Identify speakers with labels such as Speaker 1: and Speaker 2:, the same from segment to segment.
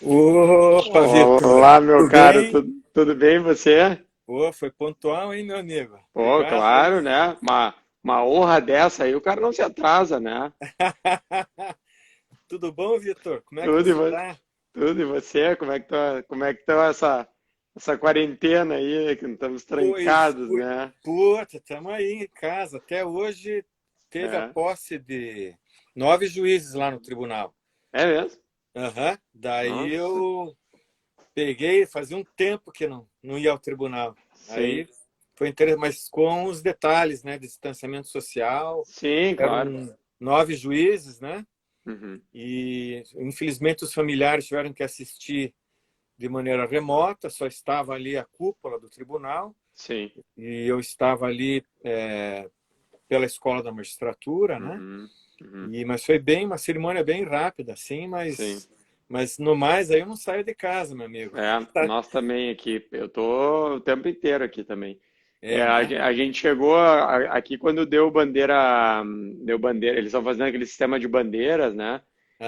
Speaker 1: Opa, Vitor,
Speaker 2: Olá, meu
Speaker 1: tudo
Speaker 2: caro,
Speaker 1: bem?
Speaker 2: tudo bem você?
Speaker 1: Pô, foi pontual, hein, meu amigo?
Speaker 2: Pô,
Speaker 1: Obrigado
Speaker 2: claro,
Speaker 1: aí.
Speaker 2: né? Uma honra dessa aí, o cara não se atrasa, né?
Speaker 1: Tudo bom, Vitor? Como é que
Speaker 2: Tudo e,
Speaker 1: você
Speaker 2: vo-
Speaker 1: tá?
Speaker 2: tudo e você? Como é que tá essa quarentena aí, que não estamos
Speaker 1: Pois,
Speaker 2: trancados, né?
Speaker 1: puta, estamos aí em casa. Até hoje teve a
Speaker 2: É,
Speaker 1: posse de 9 juízes lá no tribunal.
Speaker 2: é mesmo?
Speaker 1: Aham. Daí
Speaker 2: Nossa,
Speaker 1: eu peguei, fazia um tempo que não ia ao tribunal.
Speaker 2: sim,
Speaker 1: Aí foi interessante, mas com os detalhes, né, de distanciamento social.
Speaker 2: sim, claro.
Speaker 1: Eram 9 juízes, né?
Speaker 2: Uhum,
Speaker 1: E, infelizmente, os familiares tiveram que assistir de maneira remota, só estava ali a cúpula do tribunal,
Speaker 2: sim,
Speaker 1: e eu estava ali pela escola da magistratura, né?
Speaker 2: uhum, uhum,
Speaker 1: Mas foi bem uma cerimônia bem rápida, assim,
Speaker 2: sim.
Speaker 1: mas no mais aí eu não saio de casa, meu amigo.
Speaker 2: É,
Speaker 1: Tá.
Speaker 2: nós também aqui. Eu tô o tempo inteiro aqui também.
Speaker 1: É, né?
Speaker 2: A gente chegou aqui quando deu bandeira, eles estão fazendo aquele sistema de bandeiras, né?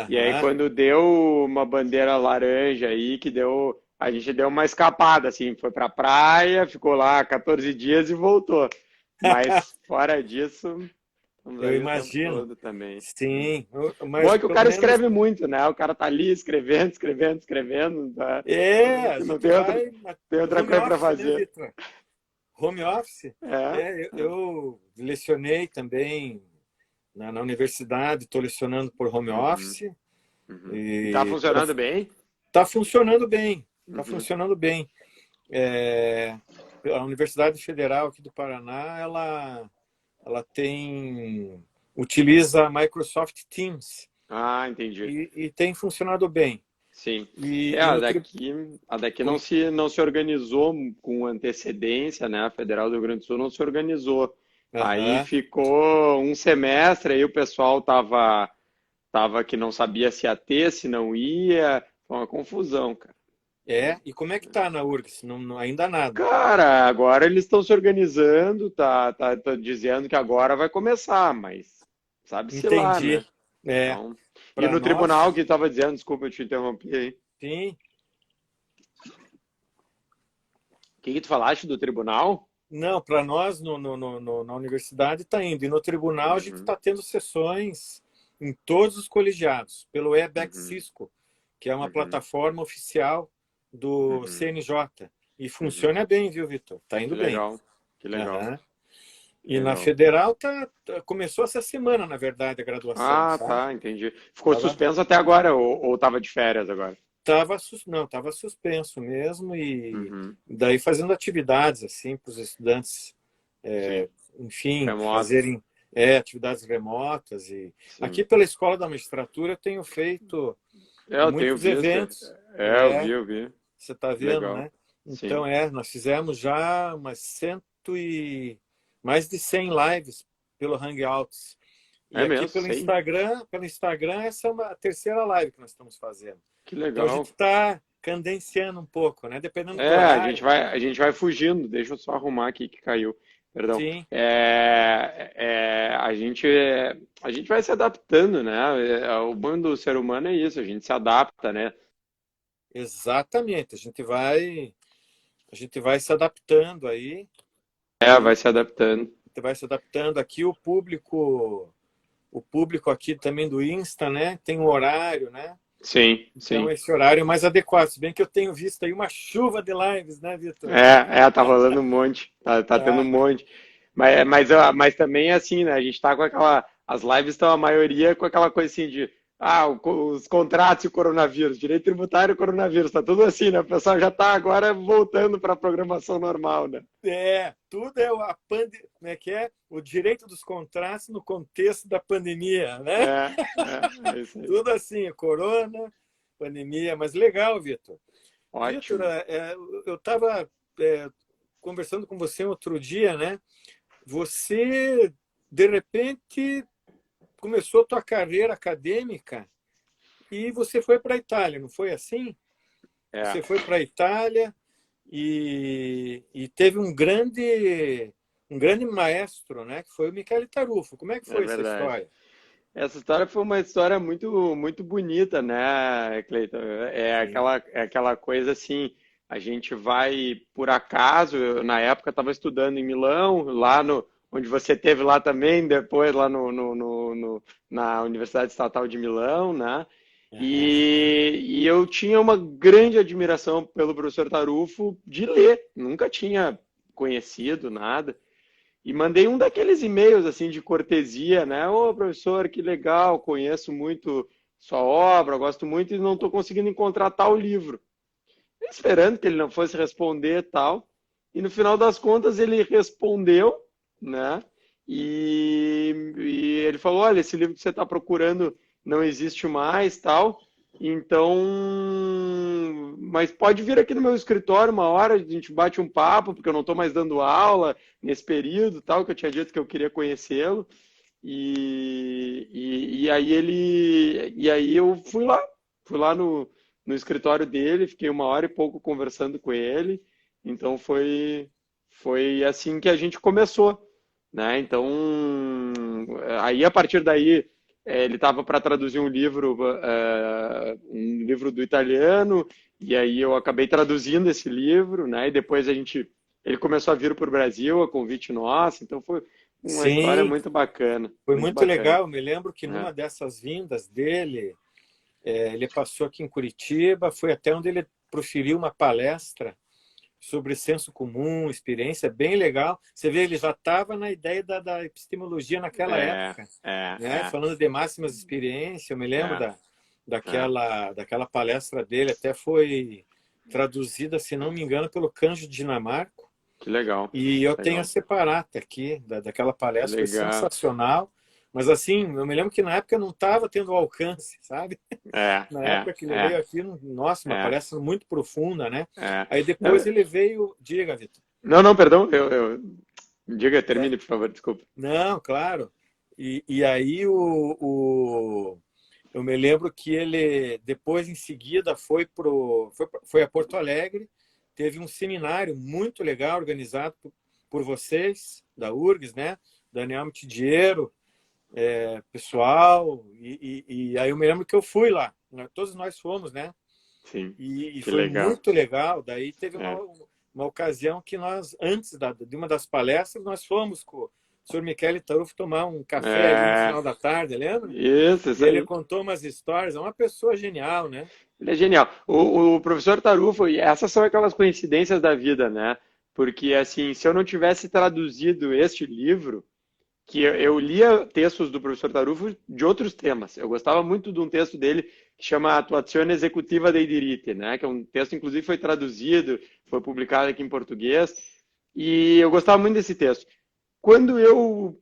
Speaker 2: E aí
Speaker 1: Aham.
Speaker 2: quando deu uma bandeira laranja aí, a gente deu uma escapada, assim, foi pra praia, ficou lá 14 dias e voltou. Mas fora disso, estamos
Speaker 1: Eu
Speaker 2: aí o tempo
Speaker 1: imagino.
Speaker 2: todo também.
Speaker 1: Sim,
Speaker 2: Bom
Speaker 1: mas
Speaker 2: é que o
Speaker 1: pelo
Speaker 2: cara
Speaker 1: menos
Speaker 2: escreve muito, né? O cara tá ali escrevendo, escrevendo, escrevendo, tá?
Speaker 1: a
Speaker 2: Não
Speaker 1: gente
Speaker 2: tem
Speaker 1: vai
Speaker 2: tem outra
Speaker 1: home
Speaker 2: coisa pra
Speaker 1: office, né,
Speaker 2: fazer.
Speaker 1: Vitor? Home office?
Speaker 2: É, é.
Speaker 1: Eu lecionei também na universidade, estou lecionando por home
Speaker 2: Uhum,
Speaker 1: office
Speaker 2: uhum. E tá
Speaker 1: e
Speaker 2: funcionando bem?
Speaker 1: está funcionando bem, está
Speaker 2: Uhum.
Speaker 1: funcionando bem. É, a Universidade Federal aqui do Paraná, ela utiliza Microsoft Teams
Speaker 2: Ah, entendi.
Speaker 1: e tem funcionado bem.
Speaker 2: Sim.
Speaker 1: E,
Speaker 2: É,
Speaker 1: e
Speaker 2: a
Speaker 1: no tri...
Speaker 2: daqui, a daqui
Speaker 1: o-
Speaker 2: não se organizou com antecedência, né? A Federal do Rio Grande do Sul não se organizou. Aí
Speaker 1: Aham.
Speaker 2: ficou um semestre, aí o pessoal tava que não sabia se ia ter, se não ia. Foi uma confusão, cara.
Speaker 1: E como é que tá na URGS? Ainda nada.
Speaker 2: Cara, agora eles estão se organizando, tá dizendo que agora vai começar, mas sabe-se lá,
Speaker 1: Entendi.
Speaker 2: né?
Speaker 1: É,
Speaker 2: Então, e
Speaker 1: para
Speaker 2: no tribunal
Speaker 1: nós,
Speaker 2: que estava dizendo, desculpa, eu te interrompi aí. O
Speaker 1: sim.
Speaker 2: que tu falaste do tribunal?
Speaker 1: Não, para nós na universidade está indo. E no tribunal a gente
Speaker 2: Uhum,
Speaker 1: está tendo sessões em todos os colegiados, pelo EBEX
Speaker 2: uhum,
Speaker 1: Cisco, que é uma
Speaker 2: uhum,
Speaker 1: plataforma oficial do
Speaker 2: uhum,
Speaker 1: CNJ. E
Speaker 2: uhum.
Speaker 1: funciona bem, viu, Vitor? Está
Speaker 2: Que
Speaker 1: indo bem.
Speaker 2: legal, que legal,
Speaker 1: Aham.
Speaker 2: que
Speaker 1: E na
Speaker 2: legal.
Speaker 1: federal começou essa semana, na verdade, a graduação,
Speaker 2: Ah,
Speaker 1: sabe?
Speaker 2: tá, entendi. Ficou
Speaker 1: Tava,
Speaker 2: suspenso até agora, ou tava de férias agora?
Speaker 1: não, tava suspenso mesmo e
Speaker 2: Uhum,
Speaker 1: daí fazendo atividades assim para os estudantes,
Speaker 2: sim,
Speaker 1: enfim,
Speaker 2: remotas,
Speaker 1: fazerem atividades remotas. E aqui
Speaker 2: sim.
Speaker 1: pela Escola da Magistratura eu tenho feito
Speaker 2: É, eu tenho
Speaker 1: muitos
Speaker 2: visto.
Speaker 1: eventos.
Speaker 2: É, eu vi.
Speaker 1: Você está vendo,
Speaker 2: Legal.
Speaker 1: né?
Speaker 2: Sim.
Speaker 1: Então, nós fizemos já umas mais de 100 lives pelo Hangouts. E
Speaker 2: É
Speaker 1: aqui
Speaker 2: mesmo, sim.
Speaker 1: Pelo Instagram, essa é a terceira live que nós estamos fazendo.
Speaker 2: Que
Speaker 1: Então a
Speaker 2: legal.
Speaker 1: gente está cadenciando um pouco, né? Dependendo do
Speaker 2: É,
Speaker 1: horário.
Speaker 2: a gente vai fugindo. Deixa eu só arrumar aqui que caiu. Perdão.
Speaker 1: Sim,
Speaker 2: A gente vai se adaptando, né? O bom do ser humano é isso, a gente se adapta, né?
Speaker 1: exatamente. A gente vai se adaptando aí
Speaker 2: É, vai
Speaker 1: e
Speaker 2: se adaptando.
Speaker 1: vai se adaptando aqui o público aqui também do Insta, né? Tem um horário, né?
Speaker 2: Sim,
Speaker 1: Então
Speaker 2: sim.
Speaker 1: esse horário é mais adequado. Se bem que eu tenho visto aí uma chuva de lives, né, Vitor?
Speaker 2: Tá rolando um monte, tá tendo um
Speaker 1: Tá.
Speaker 2: monte. Mas também é assim, né? A gente tá com as lives estão a maioria com aquela coisa assim de, os contratos e o coronavírus, direito tributário e o coronavírus, tá tudo assim, né? O pessoal já tá agora voltando para a programação normal, né?
Speaker 1: Tudo é como é que é? O direito dos contratos no contexto da pandemia, né?
Speaker 2: É isso aí.
Speaker 1: Tudo assim, corona, pandemia, mas legal, Vitor. Vitor,
Speaker 2: Ótimo.
Speaker 1: eu estava conversando com você outro dia, né? Você, de repente, começou a tua carreira acadêmica e você foi para a Itália, não foi assim?
Speaker 2: É,
Speaker 1: Você foi para a Itália e teve um grande maestro, né? Que foi o Michele Tarufo. Como é que
Speaker 2: é
Speaker 1: foi essa
Speaker 2: verdade.
Speaker 1: história?
Speaker 2: essa história foi uma história muito, muito bonita, né, Cleiton?
Speaker 1: Sim.
Speaker 2: É aquela coisa assim, a gente vai por acaso, na época estava estudando em Milão, lá no, onde você teve lá também, depois lá na Universidade Estatal de Milão, né?
Speaker 1: Aham.
Speaker 2: E eu tinha uma grande admiração pelo professor Tarufo de ler, nunca tinha conhecido nada. E mandei um daqueles e-mails assim de cortesia, né? Ô, professor, que legal, conheço muito sua obra, gosto muito e não estou conseguindo encontrar tal livro. Esperando que ele não fosse responder tal. E no final das contas ele respondeu, né? E ele falou: olha, esse livro que você está procurando não existe mais, tal. Então, mas pode vir aqui no meu escritório uma hora, a gente bate um papo, porque eu não estou mais dando aula nesse período, tal, que eu tinha dito que eu queria conhecê-lo. E aí eu fui lá no escritório dele, fiquei uma hora e pouco conversando com ele. Então foi assim que a gente começou, né? Então aí a partir daí ele estava para traduzir um livro do italiano e aí eu acabei traduzindo esse livro, né? E depois ele começou a vir para o Brasil a convite nosso. Então foi uma história
Speaker 1: Sim,
Speaker 2: muito bacana,
Speaker 1: foi
Speaker 2: muito
Speaker 1: muito
Speaker 2: bacana.
Speaker 1: legal. Eu me lembro que
Speaker 2: Né?
Speaker 1: numa dessas vindas dele, ele passou aqui em Curitiba, foi até onde ele proferiu uma palestra sobre senso comum, experiência bem legal. Você vê, ele já estava na ideia da epistemologia naquela
Speaker 2: É,
Speaker 1: época,
Speaker 2: é,
Speaker 1: né?
Speaker 2: é,
Speaker 1: Falando de máximas de experiência. Eu me lembro
Speaker 2: é, é.
Speaker 1: daquela palestra dele, até foi traduzida, se não me engano, pelo Cândido Dinamarco.
Speaker 2: Que legal,
Speaker 1: E eu tenho a
Speaker 2: legal,
Speaker 1: separata aqui daquela
Speaker 2: que
Speaker 1: palestra, foi
Speaker 2: legal.
Speaker 1: sensacional. Mas assim, eu me lembro que na época não estava tendo alcance, sabe?
Speaker 2: É,
Speaker 1: Na
Speaker 2: é,
Speaker 1: época que ele
Speaker 2: é,
Speaker 1: veio aqui, nossa, uma
Speaker 2: é,
Speaker 1: palestra muito profunda, né?
Speaker 2: é.
Speaker 1: Aí depois
Speaker 2: Não,
Speaker 1: ele veio, diga, Vitor.
Speaker 2: não, perdão, diga,
Speaker 1: É,
Speaker 2: termine, por favor, desculpa.
Speaker 1: não, claro. E aí eu me lembro que ele depois em seguida foi a Porto Alegre, teve um seminário muito legal organizado por vocês da URGS, né? Daniel Mitidiero, pessoal, e aí eu me lembro que eu fui lá, né? Todos nós fomos, né?
Speaker 2: Sim,
Speaker 1: E
Speaker 2: que
Speaker 1: foi
Speaker 2: legal.
Speaker 1: muito legal. Daí teve
Speaker 2: É.
Speaker 1: uma ocasião que nós, antes de uma das palestras, nós fomos com o senhor Michele Tarufo tomar um café ali no
Speaker 2: É,
Speaker 1: final da tarde, lembra? E
Speaker 2: isso
Speaker 1: ele
Speaker 2: aí.
Speaker 1: contou umas histórias. É uma pessoa genial, né?
Speaker 2: Ele é genial. O professor Tarufo, e essas são aquelas coincidências da vida, né? Porque, assim, se eu não tivesse traduzido este livro, que eu lia textos do professor Tarufo de outros temas. Eu gostava muito de um texto dele que chama Atuazione Executiva dei Diritti, né? Que é um texto, inclusive, foi traduzido, foi publicado aqui em português, e eu gostava muito desse texto. Quando eu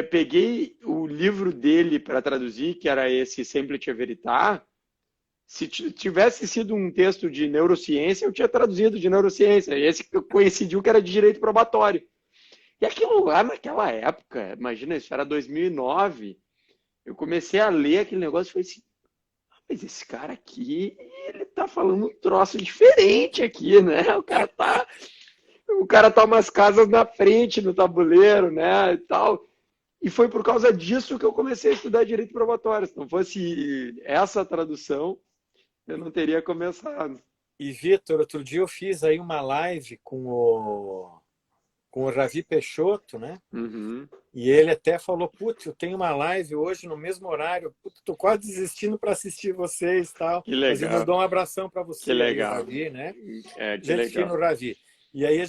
Speaker 2: peguei o livro dele para traduzir, que era esse Semplice Veritas, se tivesse sido um texto de neurociência, eu tinha traduzido de neurociência. E esse coincidiu que era de direito probatório. E aquilo lá naquela época, imagina, isso era 2009, eu comecei a ler aquele negócio e falei assim, mas esse cara aqui, ele tá falando um troço diferente aqui, né? O cara tá umas casas na frente no tabuleiro, né, e tal. E foi por causa disso que eu comecei a estudar direito probatório. Se não fosse essa tradução, eu não teria começado.
Speaker 1: E, Vitor, outro dia eu fiz aí uma live com o Ravi Peixoto, né?
Speaker 2: Uhum.
Speaker 1: E ele até falou, putz, eu tenho uma live hoje no mesmo horário, putz, tô quase desistindo para assistir vocês e tal.
Speaker 2: Que
Speaker 1: Mas ele
Speaker 2: legal,
Speaker 1: mandou um abração para
Speaker 2: que
Speaker 1: você aí, o
Speaker 2: legal.
Speaker 1: Ravi, né?
Speaker 2: É, que
Speaker 1: Gente fina,
Speaker 2: legal.
Speaker 1: o Ravi. E aí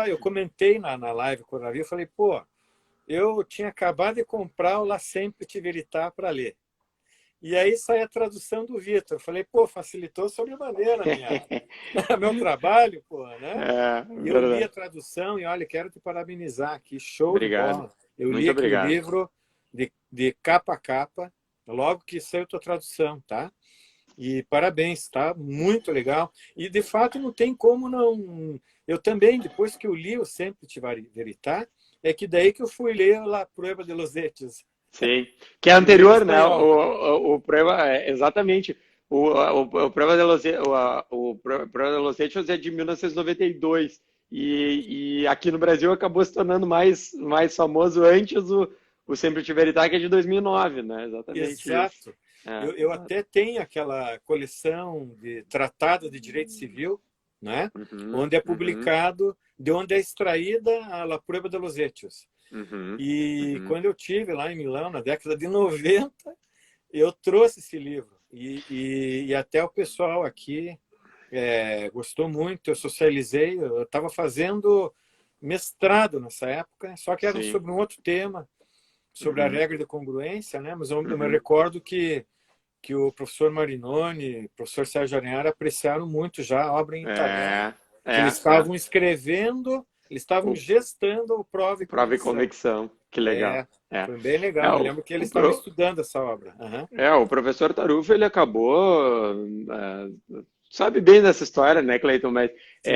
Speaker 1: eu comentei na live com o Ravi, eu falei, pô, eu tinha acabado de comprar o La Sempre Te Verità para ler. E aí sai a tradução do Vitor. Eu falei, pô, facilitou sobremaneira meu trabalho, pô, né?
Speaker 2: É,
Speaker 1: E eu li a
Speaker 2: verdade.
Speaker 1: tradução e olha, quero te parabenizar aqui, show de
Speaker 2: Obrigado.
Speaker 1: bola. Eu li
Speaker 2: Muito
Speaker 1: aquele
Speaker 2: obrigado.
Speaker 1: livro de capa a capa, logo que saiu tua tradução, tá? E parabéns, tá? Muito legal. E de fato não tem como não. Eu também, depois que eu li o Sempre Te Verità, é que daí que eu fui ler La Prueba de los Hechos,
Speaker 2: Sim. Que é
Speaker 1: que eu li em
Speaker 2: anterior, né?
Speaker 1: espanhol.
Speaker 2: O Prueba, exatamente. O Prueba de los, o Prueba de los Hechos é de 1992. E aqui no Brasil acabou se tornando mais famoso antes o Semper Veritas, que é de 2009, né? Exatamente isso.
Speaker 1: Exato. Eu
Speaker 2: Exato.
Speaker 1: até tenho aquela coleção de Tratado de Direito Civil, né?
Speaker 2: Uhum,
Speaker 1: Onde é
Speaker 2: uhum,
Speaker 1: publicado, de onde é extraída a La Prueba de los Hechos.
Speaker 2: uhum,
Speaker 1: E
Speaker 2: uhum.
Speaker 1: quando eu tive lá em Milão, na década de 90, eu trouxe esse livro. E até o pessoal aqui gostou muito. Eu socializei, eu estava fazendo mestrado nessa época, só que era
Speaker 2: Sim.
Speaker 1: sobre um outro tema, sobre a
Speaker 2: Uhum,
Speaker 1: regra de congruência, né? Mas eu me
Speaker 2: uhum.
Speaker 1: recordo que o professor Marinoni, o professor Sérgio Aranhara apreciaram muito já a obra em italiano,
Speaker 2: É,
Speaker 1: que eles
Speaker 2: é.
Speaker 1: estavam escrevendo, eles estavam
Speaker 2: O
Speaker 1: gestando o Prova e
Speaker 2: Prova e
Speaker 1: Convicção.
Speaker 2: Convicção. Que legal.
Speaker 1: É,
Speaker 2: É.
Speaker 1: foi bem
Speaker 2: É,
Speaker 1: legal. Me
Speaker 2: o,
Speaker 1: lembro que eles
Speaker 2: o,
Speaker 1: estavam
Speaker 2: pro-
Speaker 1: estudando essa obra. Aham.
Speaker 2: o professor Tarufo, ele acabou, sabe bem dessa história, né, Cleiton? Mas
Speaker 1: Sim,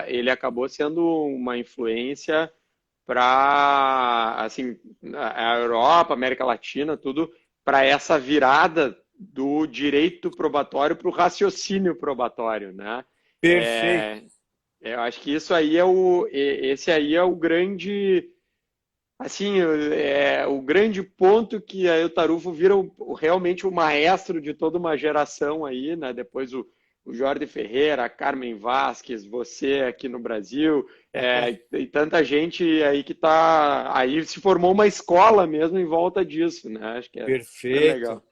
Speaker 2: ele acabou sendo uma influência para, assim, a Europa, América Latina, tudo, para essa virada do direito probatório para o raciocínio probatório, né?
Speaker 1: perfeito.
Speaker 2: É, eu acho que esse aí é o grande, assim, o grande ponto que aí o Tarufo vira realmente o maestro de toda uma geração aí, né? Depois o Jorge Ferreira, a Carmen Vasques, você aqui no Brasil, e tanta gente aí que tá aí se formou uma escola mesmo em volta disso, né? Acho que é super
Speaker 1: Perfeito.
Speaker 2: legal.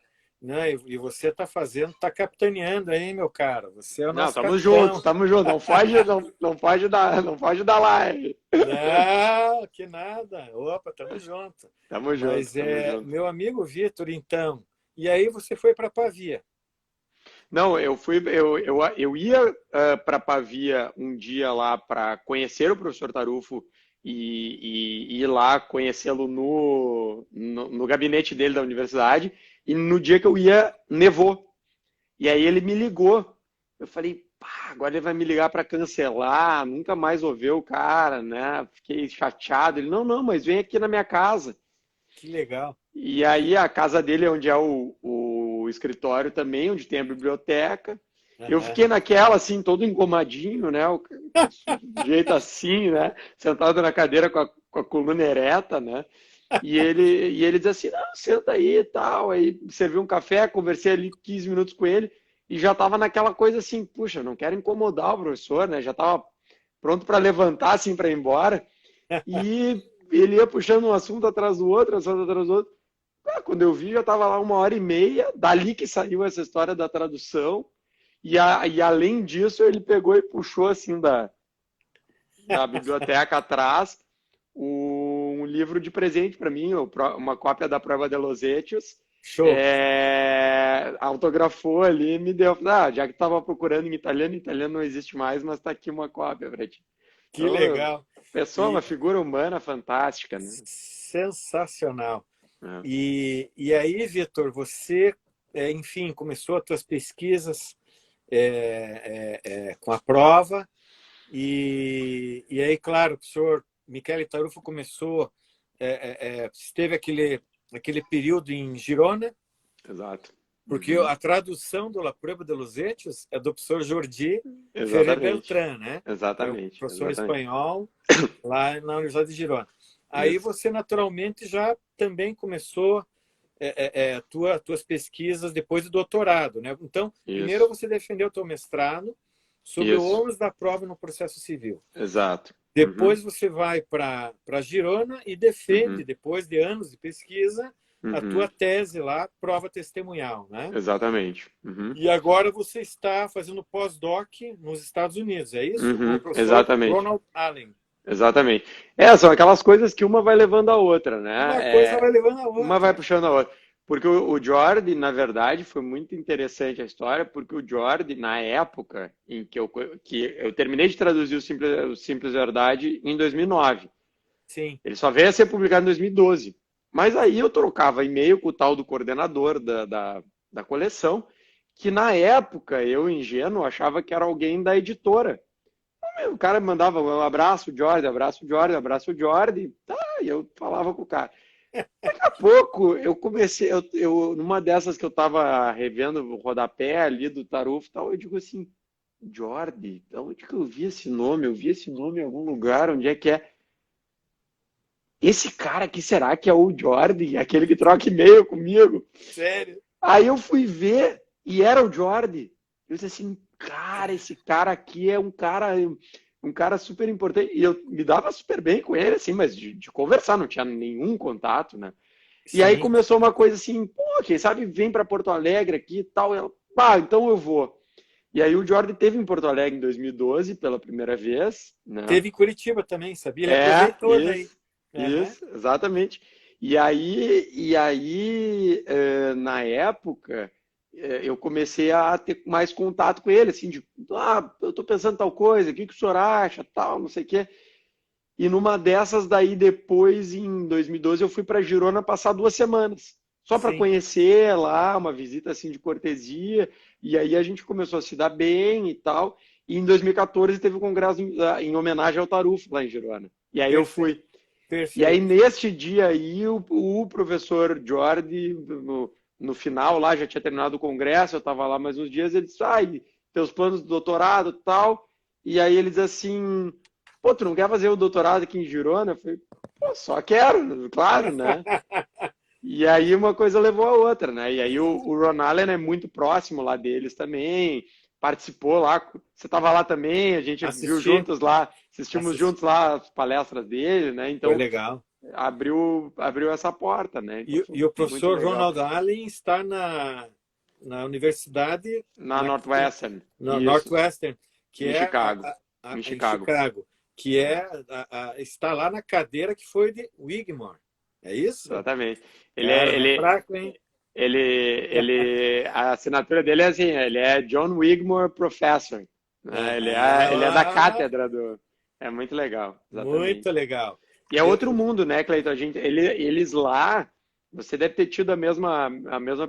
Speaker 1: Não, e você está fazendo, está capitaneando aí, meu cara. Você é o
Speaker 2: Não,
Speaker 1: nosso
Speaker 2: estamos juntos,
Speaker 1: capitão.
Speaker 2: estamos juntos. Não foge, não pode dar lá, hein?
Speaker 1: Não, que nada. Opa, tamo junto.
Speaker 2: Tamo junto,
Speaker 1: Mas
Speaker 2: tamo junto.
Speaker 1: meu amigo Vitor, então. E aí você foi para Pavia.
Speaker 2: Não, eu ia para Pavia um dia lá para conhecer o professor Tarufo e ir lá conhecê-lo no gabinete dele da universidade. E no dia que eu ia, nevou. E aí ele me ligou. Eu falei, pá, agora ele vai me ligar para cancelar, nunca mais vou ver o cara, né? Fiquei chateado. Ele, não, não, mas vem aqui na minha casa.
Speaker 1: Que legal.
Speaker 2: E aí a casa dele é onde é o escritório também, onde tem a biblioteca. Eu
Speaker 1: Aham.
Speaker 2: fiquei naquela, assim, todo engomadinho, né? O jeito assim, né? Sentado na cadeira com a coluna ereta, né? E ele diz assim, não, senta aí e tal. Aí servi um café, conversei ali 15 minutos com ele e já estava naquela coisa assim, puxa, não quero incomodar o professor, né? Já estava pronto para levantar, assim, para ir embora. E ele ia puxando um assunto atrás do outro, assunto atrás do outro. Quando eu vi, já estava lá 1h30, dali que saiu essa história da tradução. E além disso, ele pegou e puxou assim da biblioteca atrás um livro de presente para mim, uma cópia da Prova de los Hechos.
Speaker 1: Show.
Speaker 2: Autografou ali e me deu. Ah, já que estava procurando em italiano não existe mais, mas está aqui uma cópia para ti.
Speaker 1: Que
Speaker 2: Então,
Speaker 1: legal.
Speaker 2: pessoa, uma
Speaker 1: E
Speaker 2: figura humana fantástica, né?
Speaker 1: sensacional.
Speaker 2: É.
Speaker 1: E aí, Vitor, você, enfim, começou as suas pesquisas com a prova. E aí, claro, o professor Michele Tarufo começou, esteve aquele período em Girona,
Speaker 2: Exato.
Speaker 1: porque
Speaker 2: Uhum.
Speaker 1: a tradução do La Prueba de los Hechos é do professor Jordi Ferrer
Speaker 2: Exatamente.
Speaker 1: Beltrán, né? Que era um
Speaker 2: Exatamente.
Speaker 1: professor
Speaker 2: Exatamente.
Speaker 1: espanhol lá na Universidade de Girona. Aí
Speaker 2: Isso.
Speaker 1: você naturalmente já também começou tuas pesquisas depois do doutorado, né? Então, primeiro
Speaker 2: Isso.
Speaker 1: você defendeu o teu mestrado sobre o
Speaker 2: Isso.
Speaker 1: ônus da prova no processo civil.
Speaker 2: Exato. Uhum.
Speaker 1: Depois você vai para Girona e defende,
Speaker 2: Uhum.
Speaker 1: depois de anos de pesquisa, a tua
Speaker 2: Uhum.
Speaker 1: tese lá, prova testemunhal, né?
Speaker 2: Exatamente. Uhum.
Speaker 1: E agora você está fazendo pós-doc nos Estados Unidos, é isso? Com o
Speaker 2: Uhum.
Speaker 1: professor
Speaker 2: Exatamente.
Speaker 1: Ronald Allen.
Speaker 2: Exatamente. São aquelas coisas que uma vai levando a outra, né?
Speaker 1: Uma coisa vai levando a
Speaker 2: Uma vai
Speaker 1: outra.
Speaker 2: puxando a outra. Porque o Jordi, na verdade, foi muito interessante a história, porque o Jordi, na época em que eu terminei de traduzir o Simples Verdade em 2009,
Speaker 1: Sim.
Speaker 2: ele só veio a ser publicado em 2012. Mas aí eu trocava e-mail com o tal do coordenador da coleção, que na época eu, ingênuo, achava que era alguém da editora. O cara mandava um abraço, Jordi, abraço, Jordi, abraço, Jordi. Tá, e eu falava com o cara. Daqui a pouco eu comecei, numa dessas que eu tava revendo o rodapé ali do Tarufo e tal, eu digo assim, Jordi, onde que eu vi esse nome? Eu vi esse nome em algum lugar, onde é que é? esse cara aqui será que é o Jordi, aquele que troca e-mail comigo?
Speaker 1: Sério?
Speaker 2: Aí eu fui ver e era o Jordi. Eu disse assim, cara, esse cara aqui é um cara super importante. E eu me dava super bem com ele, assim, mas de conversar, não tinha nenhum contato, né? E aí
Speaker 1: Sim,
Speaker 2: começou uma coisa assim, pô, quem sabe vem para Porto Alegre aqui e tal. Ela, pá, então eu vou. E aí o Jordi teve em Porto Alegre em 2012 pela primeira vez, né?
Speaker 1: teve em Curitiba também, sabia? Ele
Speaker 2: É,
Speaker 1: aproveitou daí. Aham.
Speaker 2: exatamente. E aí, na época, eu comecei a ter mais contato com ele, assim, de, eu tô pensando tal coisa, o que que o senhor acha, tal, não sei o quê. E numa dessas daí, depois, em 2012, eu fui para Girona passar 2 semanas, só para
Speaker 1: Sim.
Speaker 2: conhecer lá, uma visita assim de cortesia. E aí a gente começou a se dar bem e tal. E em 2014 teve o congresso em homenagem ao Tarufo lá em Girona. E aí eu
Speaker 1: Perfeito,
Speaker 2: fui. E aí,
Speaker 1: perfeito.
Speaker 2: neste dia aí, o professor Jordi, no final lá, já tinha terminado o congresso, eu estava lá mais uns dias, ele disse, teus planos de doutorado e tal. E aí ele diz assim, pô, tu não quer fazer o doutorado aqui em Girona? Eu falei, pô, só quero, claro, né? E aí uma coisa levou a outra, né? E aí o Ron Allen é muito próximo lá deles também, participou lá, você estava lá também, a gente viu
Speaker 1: Assisti,
Speaker 2: juntos lá, assistimos
Speaker 1: assisti.
Speaker 2: juntos lá as palestras dele, né?
Speaker 1: Foi
Speaker 2: Então
Speaker 1: legal.
Speaker 2: abriu essa porta, né? Então foi
Speaker 1: E o
Speaker 2: muito
Speaker 1: professor
Speaker 2: legal.
Speaker 1: Ronald Allen está na universidade,
Speaker 2: Na Northwestern,
Speaker 1: na
Speaker 2: isso,
Speaker 1: Northwestern, que
Speaker 2: em
Speaker 1: é
Speaker 2: Chicago, em
Speaker 1: em
Speaker 2: Chicago.
Speaker 1: Chicago, que
Speaker 2: É,
Speaker 1: é está lá na cadeira que foi de Wigmore. É isso?
Speaker 2: exatamente. Ele
Speaker 1: Cara,
Speaker 2: é,
Speaker 1: não é
Speaker 2: ele,
Speaker 1: fraco, hein?
Speaker 2: a assinatura dele é assim, ele é John Wigmore Professor, né? Ele é da
Speaker 1: Ah,
Speaker 2: cátedra do. É muito legal,
Speaker 1: muito
Speaker 2: exatamente.
Speaker 1: legal.
Speaker 2: E é outro mundo, né, Cleiton? Eles lá, você deve ter tido a mesma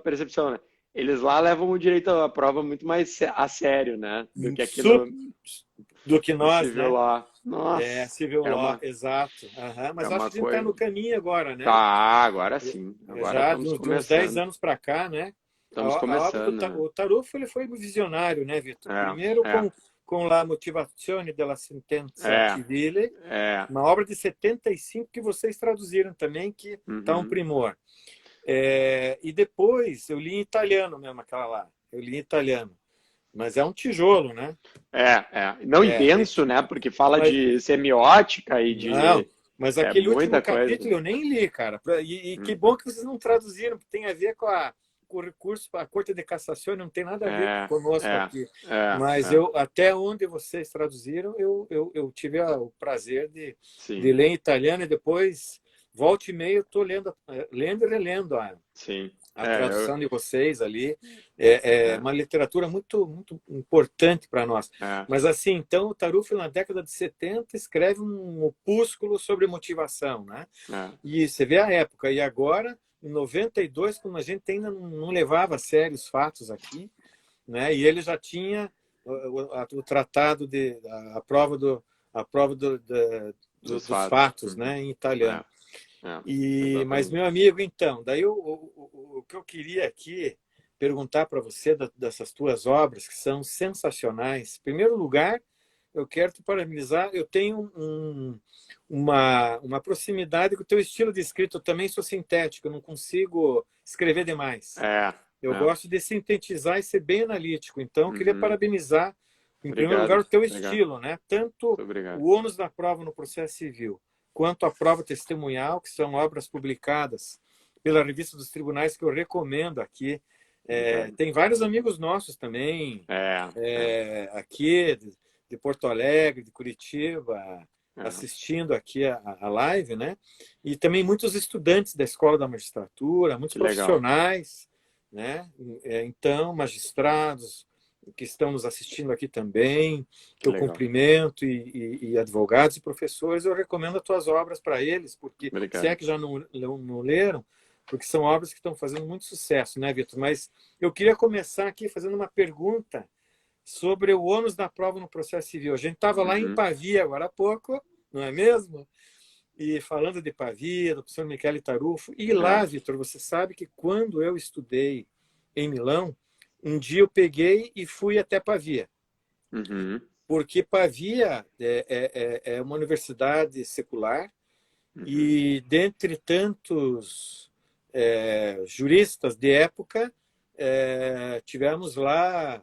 Speaker 2: percepção, né? Eles lá levam o direito à prova muito mais a sério, né? Do que aqui
Speaker 1: Su- do que
Speaker 2: no
Speaker 1: nós,
Speaker 2: Civil
Speaker 1: né?
Speaker 2: Law.
Speaker 1: É,
Speaker 2: Nossa,
Speaker 1: Civil
Speaker 2: é
Speaker 1: Law,
Speaker 2: uma,
Speaker 1: exato. Aham,
Speaker 2: é
Speaker 1: mas acho
Speaker 2: uma
Speaker 1: que a gente está
Speaker 2: coisa.
Speaker 1: no caminho agora, né?
Speaker 2: Tá, agora sim. Agora
Speaker 1: Já
Speaker 2: estamos
Speaker 1: de uns 10
Speaker 2: começando.
Speaker 1: anos para cá, né?
Speaker 2: Estamos
Speaker 1: A obra do
Speaker 2: começando, né?
Speaker 1: O Tarufo ele foi visionário, né, Vitor?
Speaker 2: É,
Speaker 1: Primeiro
Speaker 2: é,
Speaker 1: com La Motivazione della Sentenza
Speaker 2: é,
Speaker 1: Civile,
Speaker 2: é.
Speaker 1: uma obra de 75 que vocês traduziram também, que está um
Speaker 2: Uhum.
Speaker 1: primor. E depois eu li em italiano mesmo aquela lá. Eu li em italiano. Mas é um tijolo, né?
Speaker 2: Não
Speaker 1: É,
Speaker 2: denso, né? Porque fala
Speaker 1: mas,
Speaker 2: de semiótica e
Speaker 1: não,
Speaker 2: de.
Speaker 1: mas
Speaker 2: É
Speaker 1: aquele último
Speaker 2: muita coisa.
Speaker 1: capítulo eu nem li, cara. E que
Speaker 2: Uhum.
Speaker 1: bom que vocês não traduziram, porque tem a ver com o recurso, a Corte de Cassação não tem nada a ver
Speaker 2: É,
Speaker 1: conosco
Speaker 2: é,
Speaker 1: aqui. Mas
Speaker 2: é.
Speaker 1: até onde vocês traduziram, eu tive o prazer de
Speaker 2: Sim,
Speaker 1: ler em italiano e depois, volta e meia, eu estou lendo e relendo
Speaker 2: sim.
Speaker 1: a tradução de vocês ali. É
Speaker 2: É,
Speaker 1: uma literatura muito, muito importante para nós.
Speaker 2: é,
Speaker 1: Mas assim, então, o Tarufo, na década de 70, escreve um opúsculo sobre motivação, né?
Speaker 2: é.
Speaker 1: E você vê a época. E agora, em 92, quando a gente ainda não levava a sério os fatos aqui, né? E ele já tinha o tratado a prova
Speaker 2: Dos
Speaker 1: dos
Speaker 2: fatos.
Speaker 1: fatos,
Speaker 2: Uhum.
Speaker 1: né? Em
Speaker 2: É,
Speaker 1: italiano. Mas,
Speaker 2: exatamente.
Speaker 1: meu amigo, então, daí o que eu queria aqui perguntar para você dessas tuas obras, que são sensacionais. Em primeiro lugar, eu quero te parabenizar. Eu tenho uma proximidade com o teu estilo de escrita. Eu também sou sintético, eu não consigo escrever demais.
Speaker 2: É,
Speaker 1: Eu
Speaker 2: é.
Speaker 1: gosto de sintetizar e ser bem analítico. Então, eu queria
Speaker 2: Uhum.
Speaker 1: parabenizar, em primeiro lugar,
Speaker 2: Obrigado,
Speaker 1: o teu
Speaker 2: obrigado.
Speaker 1: estilo, né? Tanto
Speaker 2: Muito obrigado.
Speaker 1: o ônus da prova no processo civil, quanto a prova testemunhal, que são obras publicadas pela Revista dos Tribunais, que eu recomendo aqui.
Speaker 2: Obrigado.
Speaker 1: Tem vários amigos nossos também,
Speaker 2: É,
Speaker 1: aqui de Porto Alegre, de Curitiba,
Speaker 2: é.
Speaker 1: assistindo aqui a live, né? E também muitos estudantes da Escola da Magistratura, muitos
Speaker 2: Que legal,
Speaker 1: profissionais, né? Então, magistrados que estão nos assistindo aqui também, que
Speaker 2: que
Speaker 1: eu
Speaker 2: legal.
Speaker 1: cumprimento, e advogados e professores, eu recomendo as tuas obras para eles, porque se é
Speaker 2: Obrigado.
Speaker 1: que já não leram, porque são obras que estão fazendo muito sucesso, né, Vitor? Mas eu queria começar aqui fazendo uma pergunta sobre o ônus da prova no processo civil. A gente estava lá em
Speaker 2: Uhum.
Speaker 1: Pavia agora há pouco, não é mesmo? E falando de Pavia, do professor Michele Tarufo. E
Speaker 2: É.
Speaker 1: lá, Vitor, você sabe que quando eu estudei em Milão, um dia eu peguei e fui até Pavia.
Speaker 2: Uhum.
Speaker 1: Porque Pavia é uma universidade secular
Speaker 2: Uhum.
Speaker 1: E dentre tantos juristas de época, tivemos lá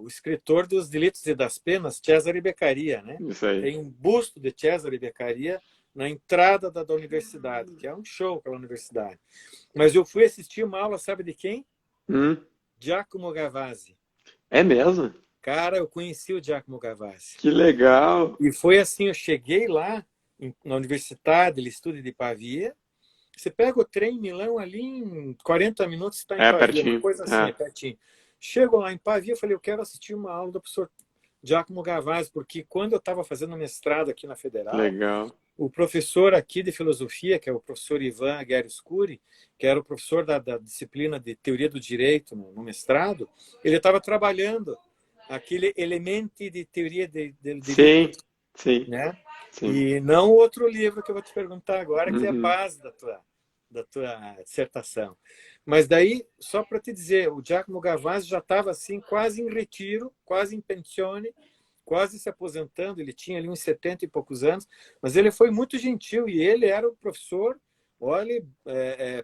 Speaker 1: o escritor dos Delitos e das Penas, Cesare Beccaria, né?
Speaker 2: Isso aí.
Speaker 1: Tem um busto de Cesare Beccaria na entrada da universidade, que é um show aquela universidade. Mas eu fui assistir uma aula, sabe de quem?
Speaker 2: Hum,
Speaker 1: Giacomo Gavazzi.
Speaker 2: é mesmo?
Speaker 1: Cara, eu conheci o Giacomo Gavazzi.
Speaker 2: Que legal.
Speaker 1: E foi assim, eu cheguei lá na Universidade de Estúdio de Pavia. Você pega o trem em Milão ali em 40 minutos, está em
Speaker 2: É,
Speaker 1: Pavia, uma
Speaker 2: pertinho.
Speaker 1: coisa assim, é
Speaker 2: É,
Speaker 1: pertinho. Chego lá em Pavia, eu falei, eu quero assistir uma aula do professor Giacomo Gavazzi, porque quando eu estava fazendo mestrado aqui na Federal,
Speaker 2: legal.
Speaker 1: o professor aqui de filosofia, que é o professor Ivan Aguirre-Scuri, que era o professor da disciplina de teoria do direito no mestrado, ele estava trabalhando aquele elemento de teoria de direito,
Speaker 2: Sim, sim,
Speaker 1: né?
Speaker 2: sim.
Speaker 1: E não outro livro que eu vou te perguntar agora, que é a
Speaker 2: Uhum.
Speaker 1: base da tua dissertação. Mas daí, só para te dizer, o Giacomo Gavazzi já estava assim, quase em retiro, quase em pensione, quase se aposentando, ele tinha ali uns 70 e poucos anos, mas ele foi muito gentil e ele era o professor, olha,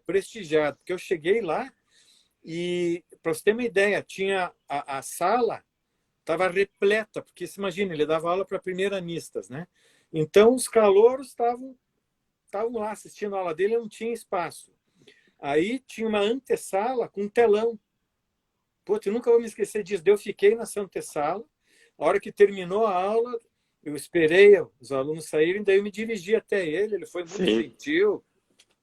Speaker 1: prestigiado, porque eu cheguei lá e, para você ter uma ideia, tinha a sala estava repleta, porque se imagina, ele dava aula para primeiranistas, né? Então os calouros estavam lá assistindo a aula dele, não tinha espaço. Aí tinha uma antessala com um telão. Putz, eu nunca vou me esquecer disso. Eu fiquei nessa antessala. A hora que terminou a aula, eu esperei os alunos saírem, daí eu me dirigi até ele. Ele foi muito
Speaker 2: Sim,
Speaker 1: gentil.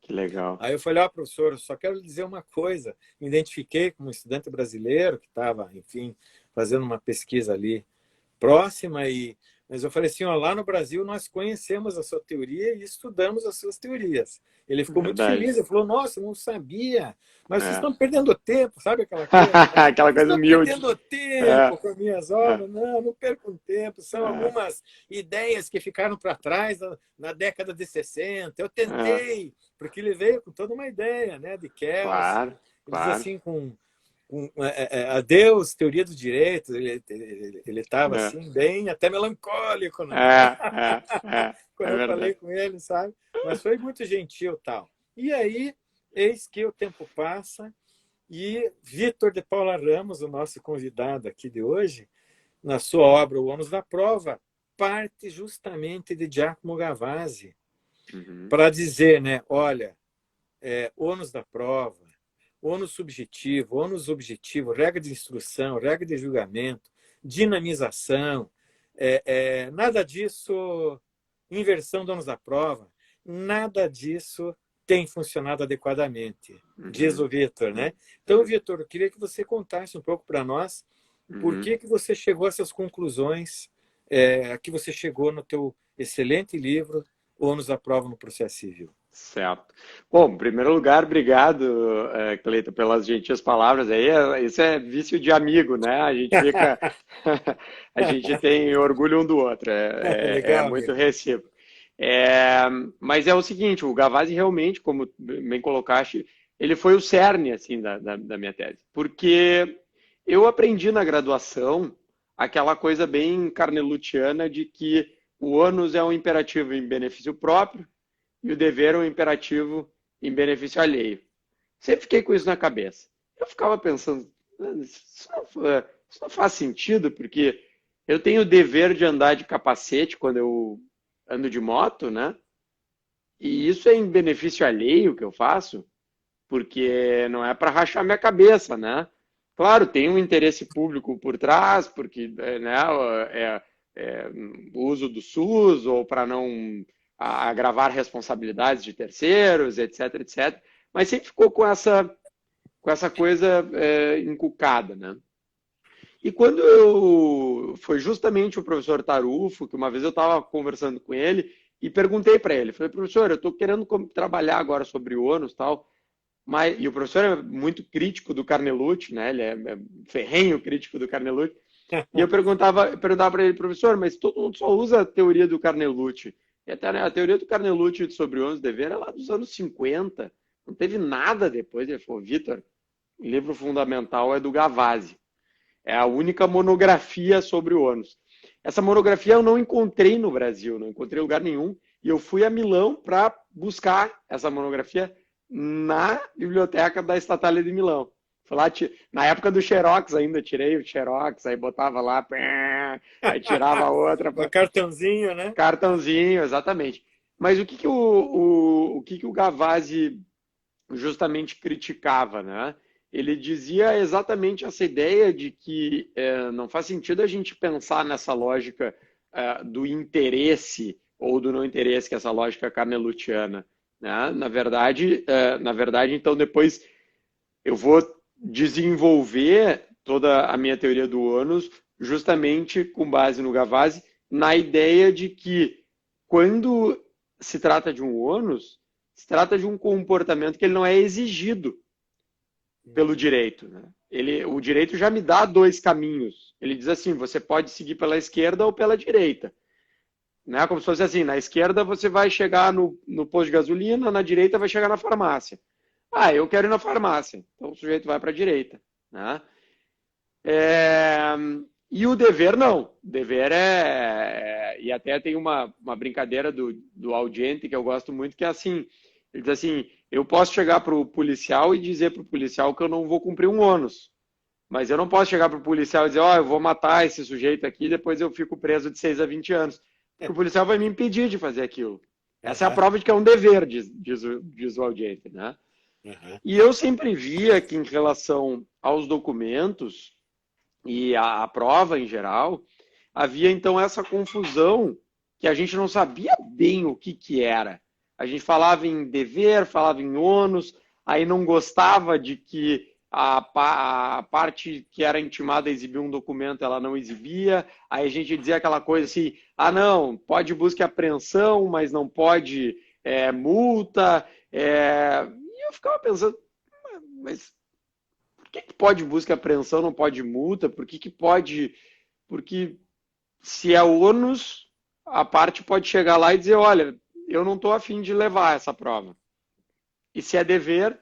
Speaker 2: que legal.
Speaker 1: Aí eu falei, professor, eu só quero lhe dizer uma coisa. Me identifiquei como um estudante brasileiro que estava, enfim, fazendo uma pesquisa ali próxima mas eu falei assim, lá no Brasil nós conhecemos a sua teoria e estudamos as suas teorias. Ele ficou muito
Speaker 2: Verdade.
Speaker 1: feliz, ele falou, nossa, eu não sabia, mas vocês
Speaker 2: É.
Speaker 1: estão perdendo tempo, sabe aquela coisa, né?
Speaker 2: Aquela
Speaker 1: Vocês
Speaker 2: coisa
Speaker 1: estão
Speaker 2: humilde.
Speaker 1: perdendo
Speaker 2: É,
Speaker 1: tempo com as minhas
Speaker 2: é,
Speaker 1: obras. Não, não percam tempo, são
Speaker 2: é,
Speaker 1: algumas ideias que ficaram para trás na década de 60. Eu
Speaker 2: é.
Speaker 1: tentei, porque ele veio com toda uma ideia, né, de Kelsen.
Speaker 2: Claro,
Speaker 1: Ele diz
Speaker 2: claro.
Speaker 1: assim, adeus, teoria do direito, ele estava
Speaker 2: É,
Speaker 1: assim, bem até melancólico, né?
Speaker 2: é
Speaker 1: Quando eu falei
Speaker 2: verdade.
Speaker 1: com ele, sabe? Mas foi muito gentil tal. E aí, eis que o tempo passa e Vitor de Paula Ramos, o nosso convidado aqui de hoje, na sua obra O Ônus da Prova, parte justamente de Giacomo Gavazzi
Speaker 2: Uhum,
Speaker 1: para dizer, né, olha, ônus da prova, ônus subjetivo, ônus objetivo, regra de instrução, regra de julgamento, dinamização, nada disso, inversão do ônus da prova, nada disso tem funcionado adequadamente, diz
Speaker 2: uhum,
Speaker 1: o Vitor, né? Então,
Speaker 2: uhum,
Speaker 1: Vitor, eu queria que você contasse um pouco para nós por
Speaker 2: uhum.
Speaker 1: que você chegou a essas conclusões a que você chegou no teu excelente livro, Ônus da Prova no Processo Civil.
Speaker 2: Certo. Bom, em primeiro lugar, obrigado, Cleito, pelas gentis palavras aí. Isso é vício de amigo, né? A gente fica, a gente tem orgulho um do outro, é
Speaker 1: Legal,
Speaker 2: muito
Speaker 1: amigo.
Speaker 2: recíproco. É, mas é o seguinte, o Gavazzi realmente, como bem colocaste, ele foi o cerne, assim, da minha tese. Porque eu aprendi na graduação aquela coisa bem carnelutiana de que o ônus é um imperativo em benefício próprio, e o dever é um imperativo em benefício alheio. Sempre fiquei com isso na cabeça. Eu ficava pensando, isso não faz sentido, porque eu tenho o dever de andar de capacete quando eu ando de moto, né? E isso é em benefício alheio que eu faço, porque não é para rachar minha cabeça, né? Claro, tem um interesse público por trás, porque né, o uso do SUS ou para não agravar responsabilidades de terceiros, etc, etc. Mas sempre ficou com essa coisa encucada, né? E quando foi justamente o professor Tarufo, que uma vez eu estava conversando com ele e perguntei para ele, falei, professor, eu estou querendo trabalhar agora sobre ônus e tal, e o professor é muito crítico do Carnelucci, né? Ele é ferrenho crítico do Carnelucci. E eu perguntava para ele, professor, mas todo mundo só usa a teoria do Carnelucci. E até, né, a teoria do Carnelucci sobre o ônus dever é lá dos anos 50. Não teve nada depois. Ele falou, Vitor, o livro fundamental é do Gavazzi. É a única monografia sobre o ônus. Essa monografia eu não encontrei no Brasil, não encontrei em lugar nenhum, e eu fui a Milão para buscar essa monografia na biblioteca da Estatal de Milão. Fui lá, na época do Xerox ainda, tirei o Xerox, aí botava lá, aí tirava a outra.
Speaker 1: Um cartãozinho, né?
Speaker 2: Cartãozinho, exatamente. Mas o que o Gavazzi justamente criticava, né? Ele dizia exatamente essa ideia de que não faz sentido a gente pensar nessa lógica do interesse ou do não interesse, que é essa lógica carnelutiana, né? Na verdade, então depois eu vou desenvolver toda a minha teoria do ônus justamente com base no Gavazzi, na ideia de que quando se trata de um ônus, se trata de um comportamento que ele não é exigido pelo direito, né? O direito já me dá dois caminhos. Ele diz assim, você pode seguir pela esquerda ou pela direita. Né? Como se fosse assim, na esquerda você vai chegar no posto de gasolina, na direita vai chegar na farmácia. Ah, eu quero ir na farmácia. Então o sujeito vai para a direita. Né? E o dever não. O dever e até tem uma brincadeira do Audiente que eu gosto muito, que é assim, ele diz assim, eu posso chegar para o policial e dizer para o policial que eu não vou cumprir um ônus. Mas eu não posso chegar para o policial e dizer, ó, eu vou matar esse sujeito aqui e depois eu fico preso de 6 a 20 anos. Porque o policial vai me impedir de fazer aquilo. Essa é a prova de que é um dever, diz o Audiente, né? E eu sempre via que em relação aos documentos e à prova em geral, havia então essa confusão que a gente não sabia bem o que era. A gente falava em dever, falava em ônus, aí não gostava de que a parte que era intimada a exibir um documento, ela não exibia, aí a gente dizia aquela coisa assim, ah não, pode busca e apreensão, mas não pode multa, e eu ficava pensando, mas por que pode busca e apreensão, não pode multa, por que pode, porque se é ônus, a parte pode chegar lá e dizer, olha, eu não estou afim de levar essa prova. E se é dever,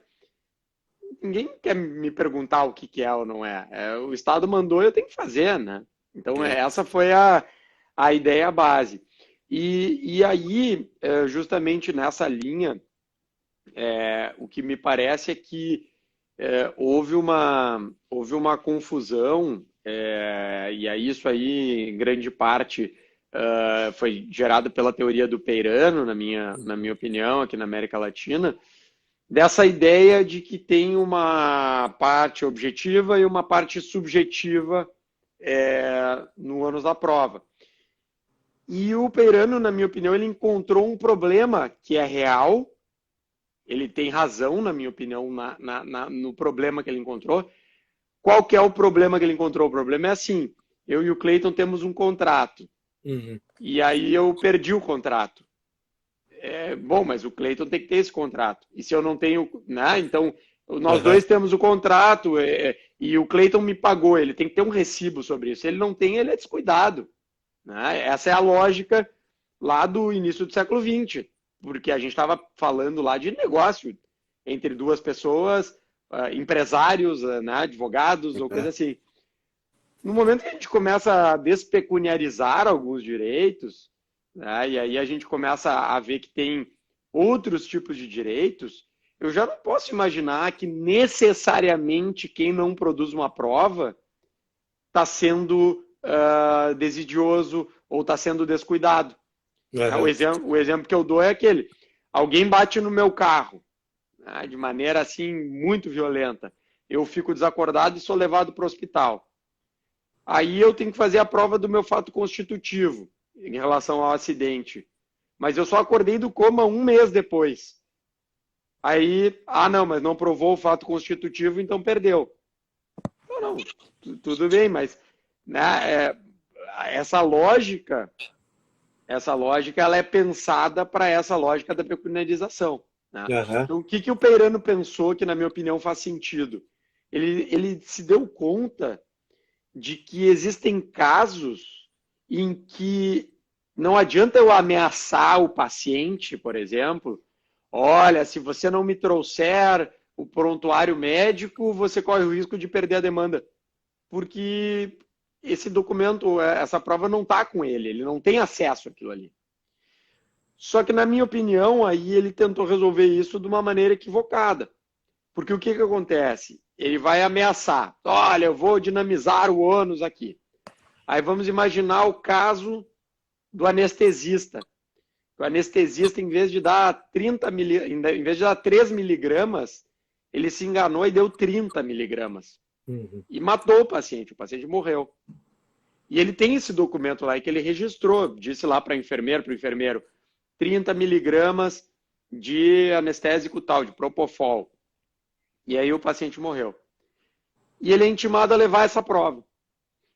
Speaker 2: ninguém quer me perguntar o que é ou não é. O Estado mandou, eu tenho que fazer, né? Então, essa foi a ideia base. E aí, justamente nessa linha, o que me parece é que houve uma confusão, e aí isso aí, em grande parte, foi gerado pela teoria do Peirano, na minha opinião, aqui na América Latina, dessa ideia de que tem uma parte objetiva e uma parte subjetiva no ônus da prova. E o Peirano, na minha opinião, ele encontrou um problema que é real, ele tem razão, na minha opinião, no problema que ele encontrou. Qual que é o problema que ele encontrou? O problema é assim, eu e o Cleiton temos um contrato, e aí eu perdi o contrato. Bom, mas o Cleiton tem que ter esse contrato. E se eu não tenho, né? Então, nós dois temos o contrato e o Cleiton me pagou. Ele tem que ter um recibo sobre isso. Se ele não tem, ele é descuidado. Né? Essa é a lógica lá do início do século XX, porque a gente estava falando lá de negócio entre duas pessoas, empresários, né? Advogados ou coisa assim. No momento que a gente começa a despecuniarizar alguns direitos, né, e aí a gente começa a ver que tem outros tipos de direitos, eu já não posso imaginar que necessariamente quem não produz uma prova está sendo desidioso ou está sendo descuidado. O exemplo que eu dou é aquele, alguém bate no meu carro, né, de maneira assim muito violenta, eu fico desacordado e sou levado para o hospital. Aí eu tenho que fazer a prova do meu fato constitutivo em relação ao acidente. Mas eu só acordei do coma um mês depois. Aí, não, mas não provou o fato constitutivo, então perdeu. Não, tudo bem, mas né, essa lógica ela é pensada para essa lógica da pecuniarização. Né? Então, o que o Peirano pensou que, na minha opinião, faz sentido? Ele se deu conta de que existem casos em que não adianta eu ameaçar o paciente, por exemplo, olha, se você não me trouxer o prontuário médico, você corre o risco de perder a demanda. Porque esse documento, essa prova não está com ele não tem acesso àquilo ali. Só que, na minha opinião, aí ele tentou resolver isso de uma maneira equivocada. Porque o que acontece? Ele vai ameaçar. Olha, eu vou dinamizar o ônus aqui. Aí vamos imaginar o caso do anestesista. O anestesista, em vez de dar 3 miligramas, ele se enganou e deu 30 miligramas.
Speaker 1: Uhum.
Speaker 2: E matou o paciente morreu. E ele tem esse documento lá que ele registrou, disse lá para o enfermeiro, 30 miligramas de anestésico tal, de propofol. E aí o paciente morreu. E ele é intimado a levar essa prova.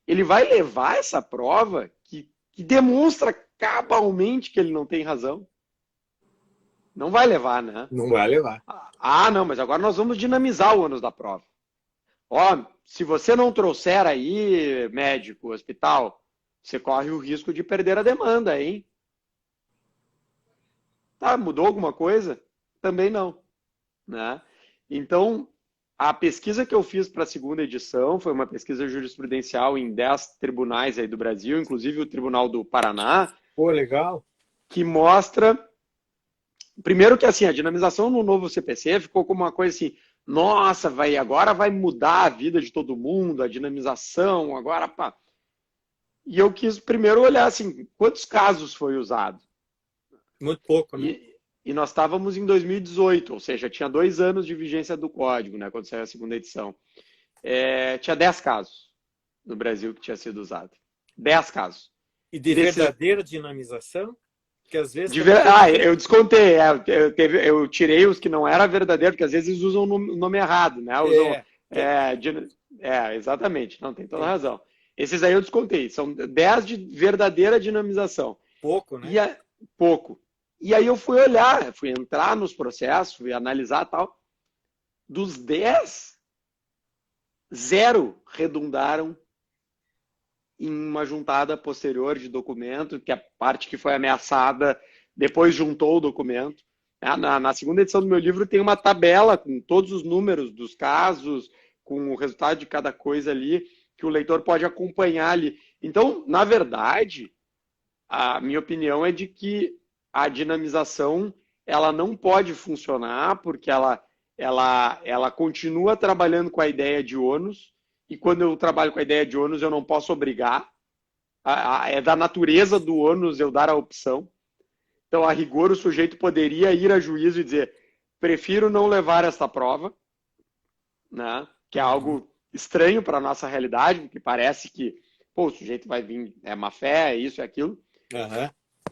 Speaker 2: Ele vai levar essa prova que demonstra cabalmente que ele não tem razão. Não vai levar, né?
Speaker 1: Não vai levar.
Speaker 2: Ah, não, mas agora nós vamos dinamizar o ônus da prova. Ó, se você não trouxer aí, médico, hospital, você corre o risco de perder a demanda, hein? Tá, mudou alguma coisa? Também não, né? Então, a pesquisa que eu fiz para a segunda edição foi uma pesquisa jurisprudencial em 10 tribunais aí do Brasil, inclusive o Tribunal do Paraná.
Speaker 1: Pô, legal.
Speaker 2: Que mostra, primeiro que assim, a dinamização no novo CPC ficou como uma coisa assim, nossa, agora vai mudar a vida de todo mundo, a dinamização, agora pá. E eu quis primeiro olhar assim, quantos casos foi usado?
Speaker 1: Muito pouco, né?
Speaker 2: E nós estávamos em 2018, ou seja, tinha 2 anos de vigência do código, né, quando saiu a segunda edição. Tinha 10 casos no Brasil que tinha sido usado. 10 casos.
Speaker 1: E de verdadeira dinamização? Que às vezes...
Speaker 2: eu descontei. Eu tirei os que não era verdadeiro, porque às vezes usam o nome errado, né? Exatamente. Não, tem toda a razão. Esses aí eu descontei. São 10 de verdadeira dinamização.
Speaker 1: Pouco, né?
Speaker 2: Pouco. E aí eu fui olhar, fui entrar nos processos, fui analisar e tal. Dos 10, 0 redundaram em uma juntada posterior de documento, que a parte que foi ameaçada depois juntou o documento. Na segunda edição do meu livro tem uma tabela com todos os números dos casos, com o resultado de cada coisa ali, que o leitor pode acompanhar ali. Então, na verdade, a minha opinião é de que a dinamização ela não pode funcionar porque ela continua trabalhando com a ideia de ônus, e quando eu trabalho com a ideia de ônus eu não posso obrigar, é da natureza do ônus eu dar a opção. Então, a rigor, o sujeito poderia ir a juízo e dizer, prefiro não levar essa prova, né? Que é algo estranho para a nossa realidade, porque parece que o sujeito vai vir, é má fé, é isso, é aquilo.
Speaker 1: Uhum.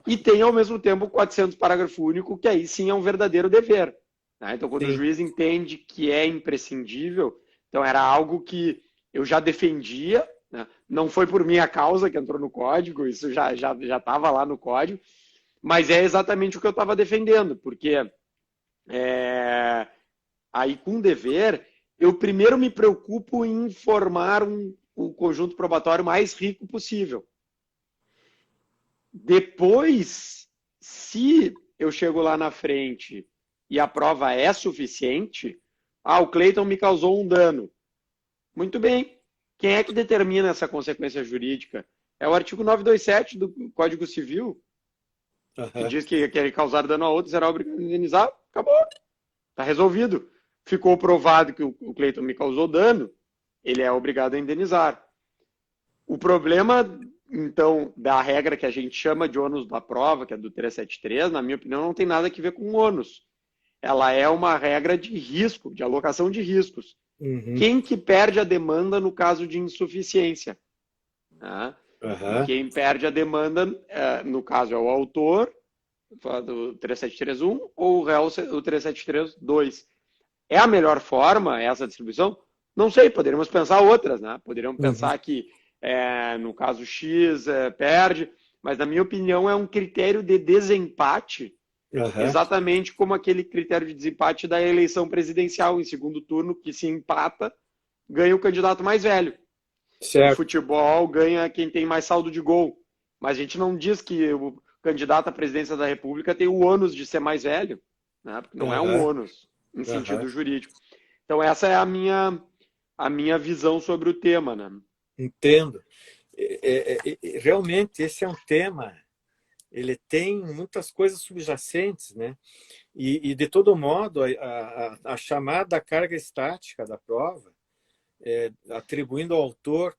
Speaker 2: E tem, ao mesmo tempo, 400 parágrafo único, que aí sim é um verdadeiro dever. Né? Então, quando o juiz entende que é imprescindível, então era algo que eu já defendia, né? Não foi por minha causa que entrou no código, isso já estava lá no código, mas é exatamente o que eu estava defendendo, porque aí com dever, eu primeiro me preocupo em formar o conjunto probatório mais rico possível. Depois, se eu chego lá na frente e a prova é suficiente, o Cleiton me causou um dano. Muito bem. Quem é que determina essa consequência jurídica? É o artigo 927 do Código Civil, que diz que quem causar dano a outro será obrigado a indenizar. Acabou. Está resolvido. Ficou provado que o Cleiton me causou dano, ele é obrigado a indenizar. O problema, então, da regra que a gente chama de ônus da prova, que é do 373, na minha opinião, não tem nada a ver com ônus. Ela é uma regra de risco, de alocação de riscos.
Speaker 1: Uhum.
Speaker 2: Quem que perde a demanda no caso de insuficiência? Né? Quem perde a demanda, no caso, é o autor, do 3731, ou o réu, o 3732. É a melhor forma, essa distribuição? Não sei, poderíamos pensar outras, né? Poderíamos pensar que, no caso X, perde, mas, na minha opinião, é um critério de desempate, exatamente como aquele critério de desempate da eleição presidencial em segundo turno, que se empata, ganha o candidato mais velho.
Speaker 1: Certo.
Speaker 2: No futebol, ganha quem tem mais saldo de gol. Mas a gente não diz que o candidato à presidência da República tem o ônus de ser mais velho, né? Porque não é um ônus em sentido jurídico. Então, essa é a minha visão sobre o tema, né?
Speaker 1: Entendo. realmente esse é um tema, ele tem muitas coisas subjacentes, né? De todo modo, a chamada carga estática da prova, atribuindo ao autor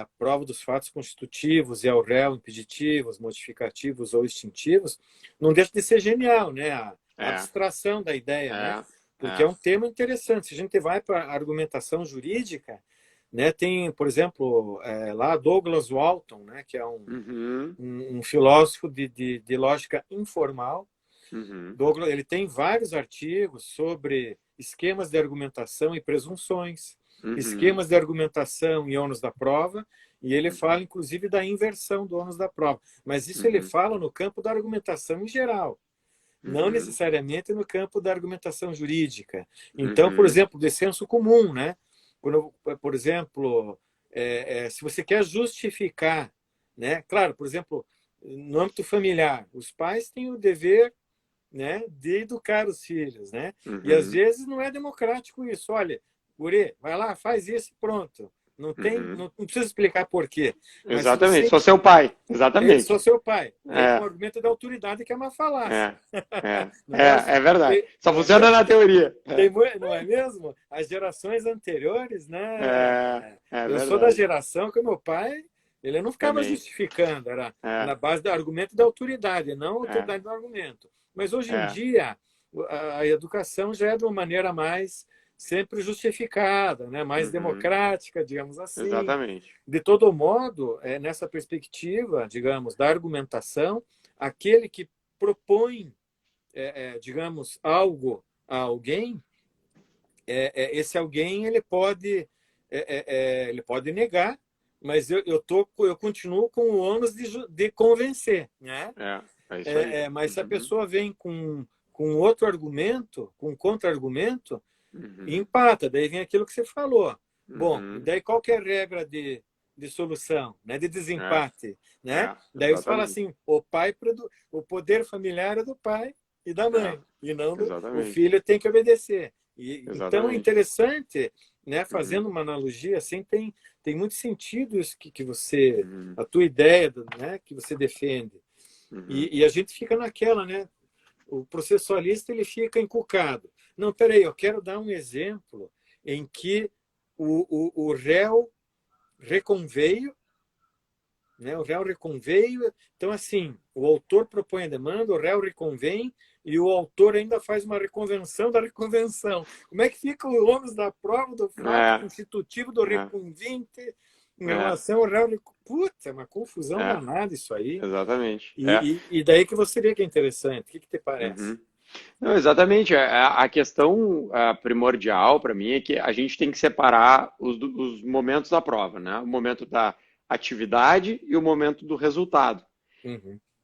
Speaker 1: a prova dos fatos constitutivos e ao réu impeditivos, modificativos ou extintivos, não deixa de ser genial, né? A abstração da ideia, né? Porque é um tema interessante. Se a gente vai para a argumentação jurídica, né, tem, por exemplo, lá Douglas Walton, né, que é um filósofo de lógica informal. Douglas, ele tem vários artigos sobre esquemas de argumentação e presunções, esquemas de argumentação e ônus da prova, e ele fala, inclusive, da inversão do ônus da prova. Mas isso ele fala no campo da argumentação em geral, não necessariamente no campo da argumentação jurídica. Então, por exemplo, de senso comum, né? Quando, por exemplo, se você quer justificar, né? Claro, por exemplo, no âmbito familiar, os pais têm o dever, né, de educar os filhos, né? E às vezes não é democrático isso. Olha, guri, vai lá, faz isso e pronto. Não tem, não precisa explicar por quê.
Speaker 2: Exatamente, você... sou seu pai. Exatamente.
Speaker 1: Sou seu pai. É um argumento da autoridade que é uma falácia.
Speaker 2: É verdade. Só funciona na teoria.
Speaker 1: Não é mesmo? As gerações anteriores, né? Eu sou da geração que o meu pai, ele não ficava justificando, era na base do argumento da autoridade, não a autoridade do argumento. Mas hoje em dia, a educação já é de uma maneira mais sempre justificada, né? Mais democrática, digamos assim.
Speaker 2: Exatamente.
Speaker 1: De todo modo, nessa perspectiva, digamos, da argumentação, aquele que propõe, digamos, algo a alguém, esse alguém ele pode negar, mas eu continuo com o ônus de convencer, né?
Speaker 2: É isso aí.
Speaker 1: Mas se a pessoa vem com outro argumento, com contra-argumento, empata, daí vem aquilo que você falou. Bom, daí qual que é a regra de solução, né? De desempate, né? Daí você fala assim, o poder familiar é do pai e da mãe, e não o filho tem que obedecer. Então é interessante, né? Fazendo uma analogia assim, tem muito sentido isso que você, a tua ideia, né? Que você defende. E a gente fica naquela, né? O processualista ele fica encucado. Não, peraí, eu quero dar um exemplo em que o réu reconveio, né? O réu reconveio. Então, assim, o autor propõe a demanda, o réu reconvém e o autor ainda faz uma reconvenção da reconvenção. Como é que fica o ônus da prova do fato constitutivo do reconvinte em relação ao réu? Putz, é uma confusão danada isso aí.
Speaker 2: Exatamente.
Speaker 1: E daí que você vê que é interessante. O que te parece?
Speaker 2: Não, exatamente. A questão primordial para mim é que a gente tem que separar os momentos da prova, né? O momento da atividade e o momento do resultado.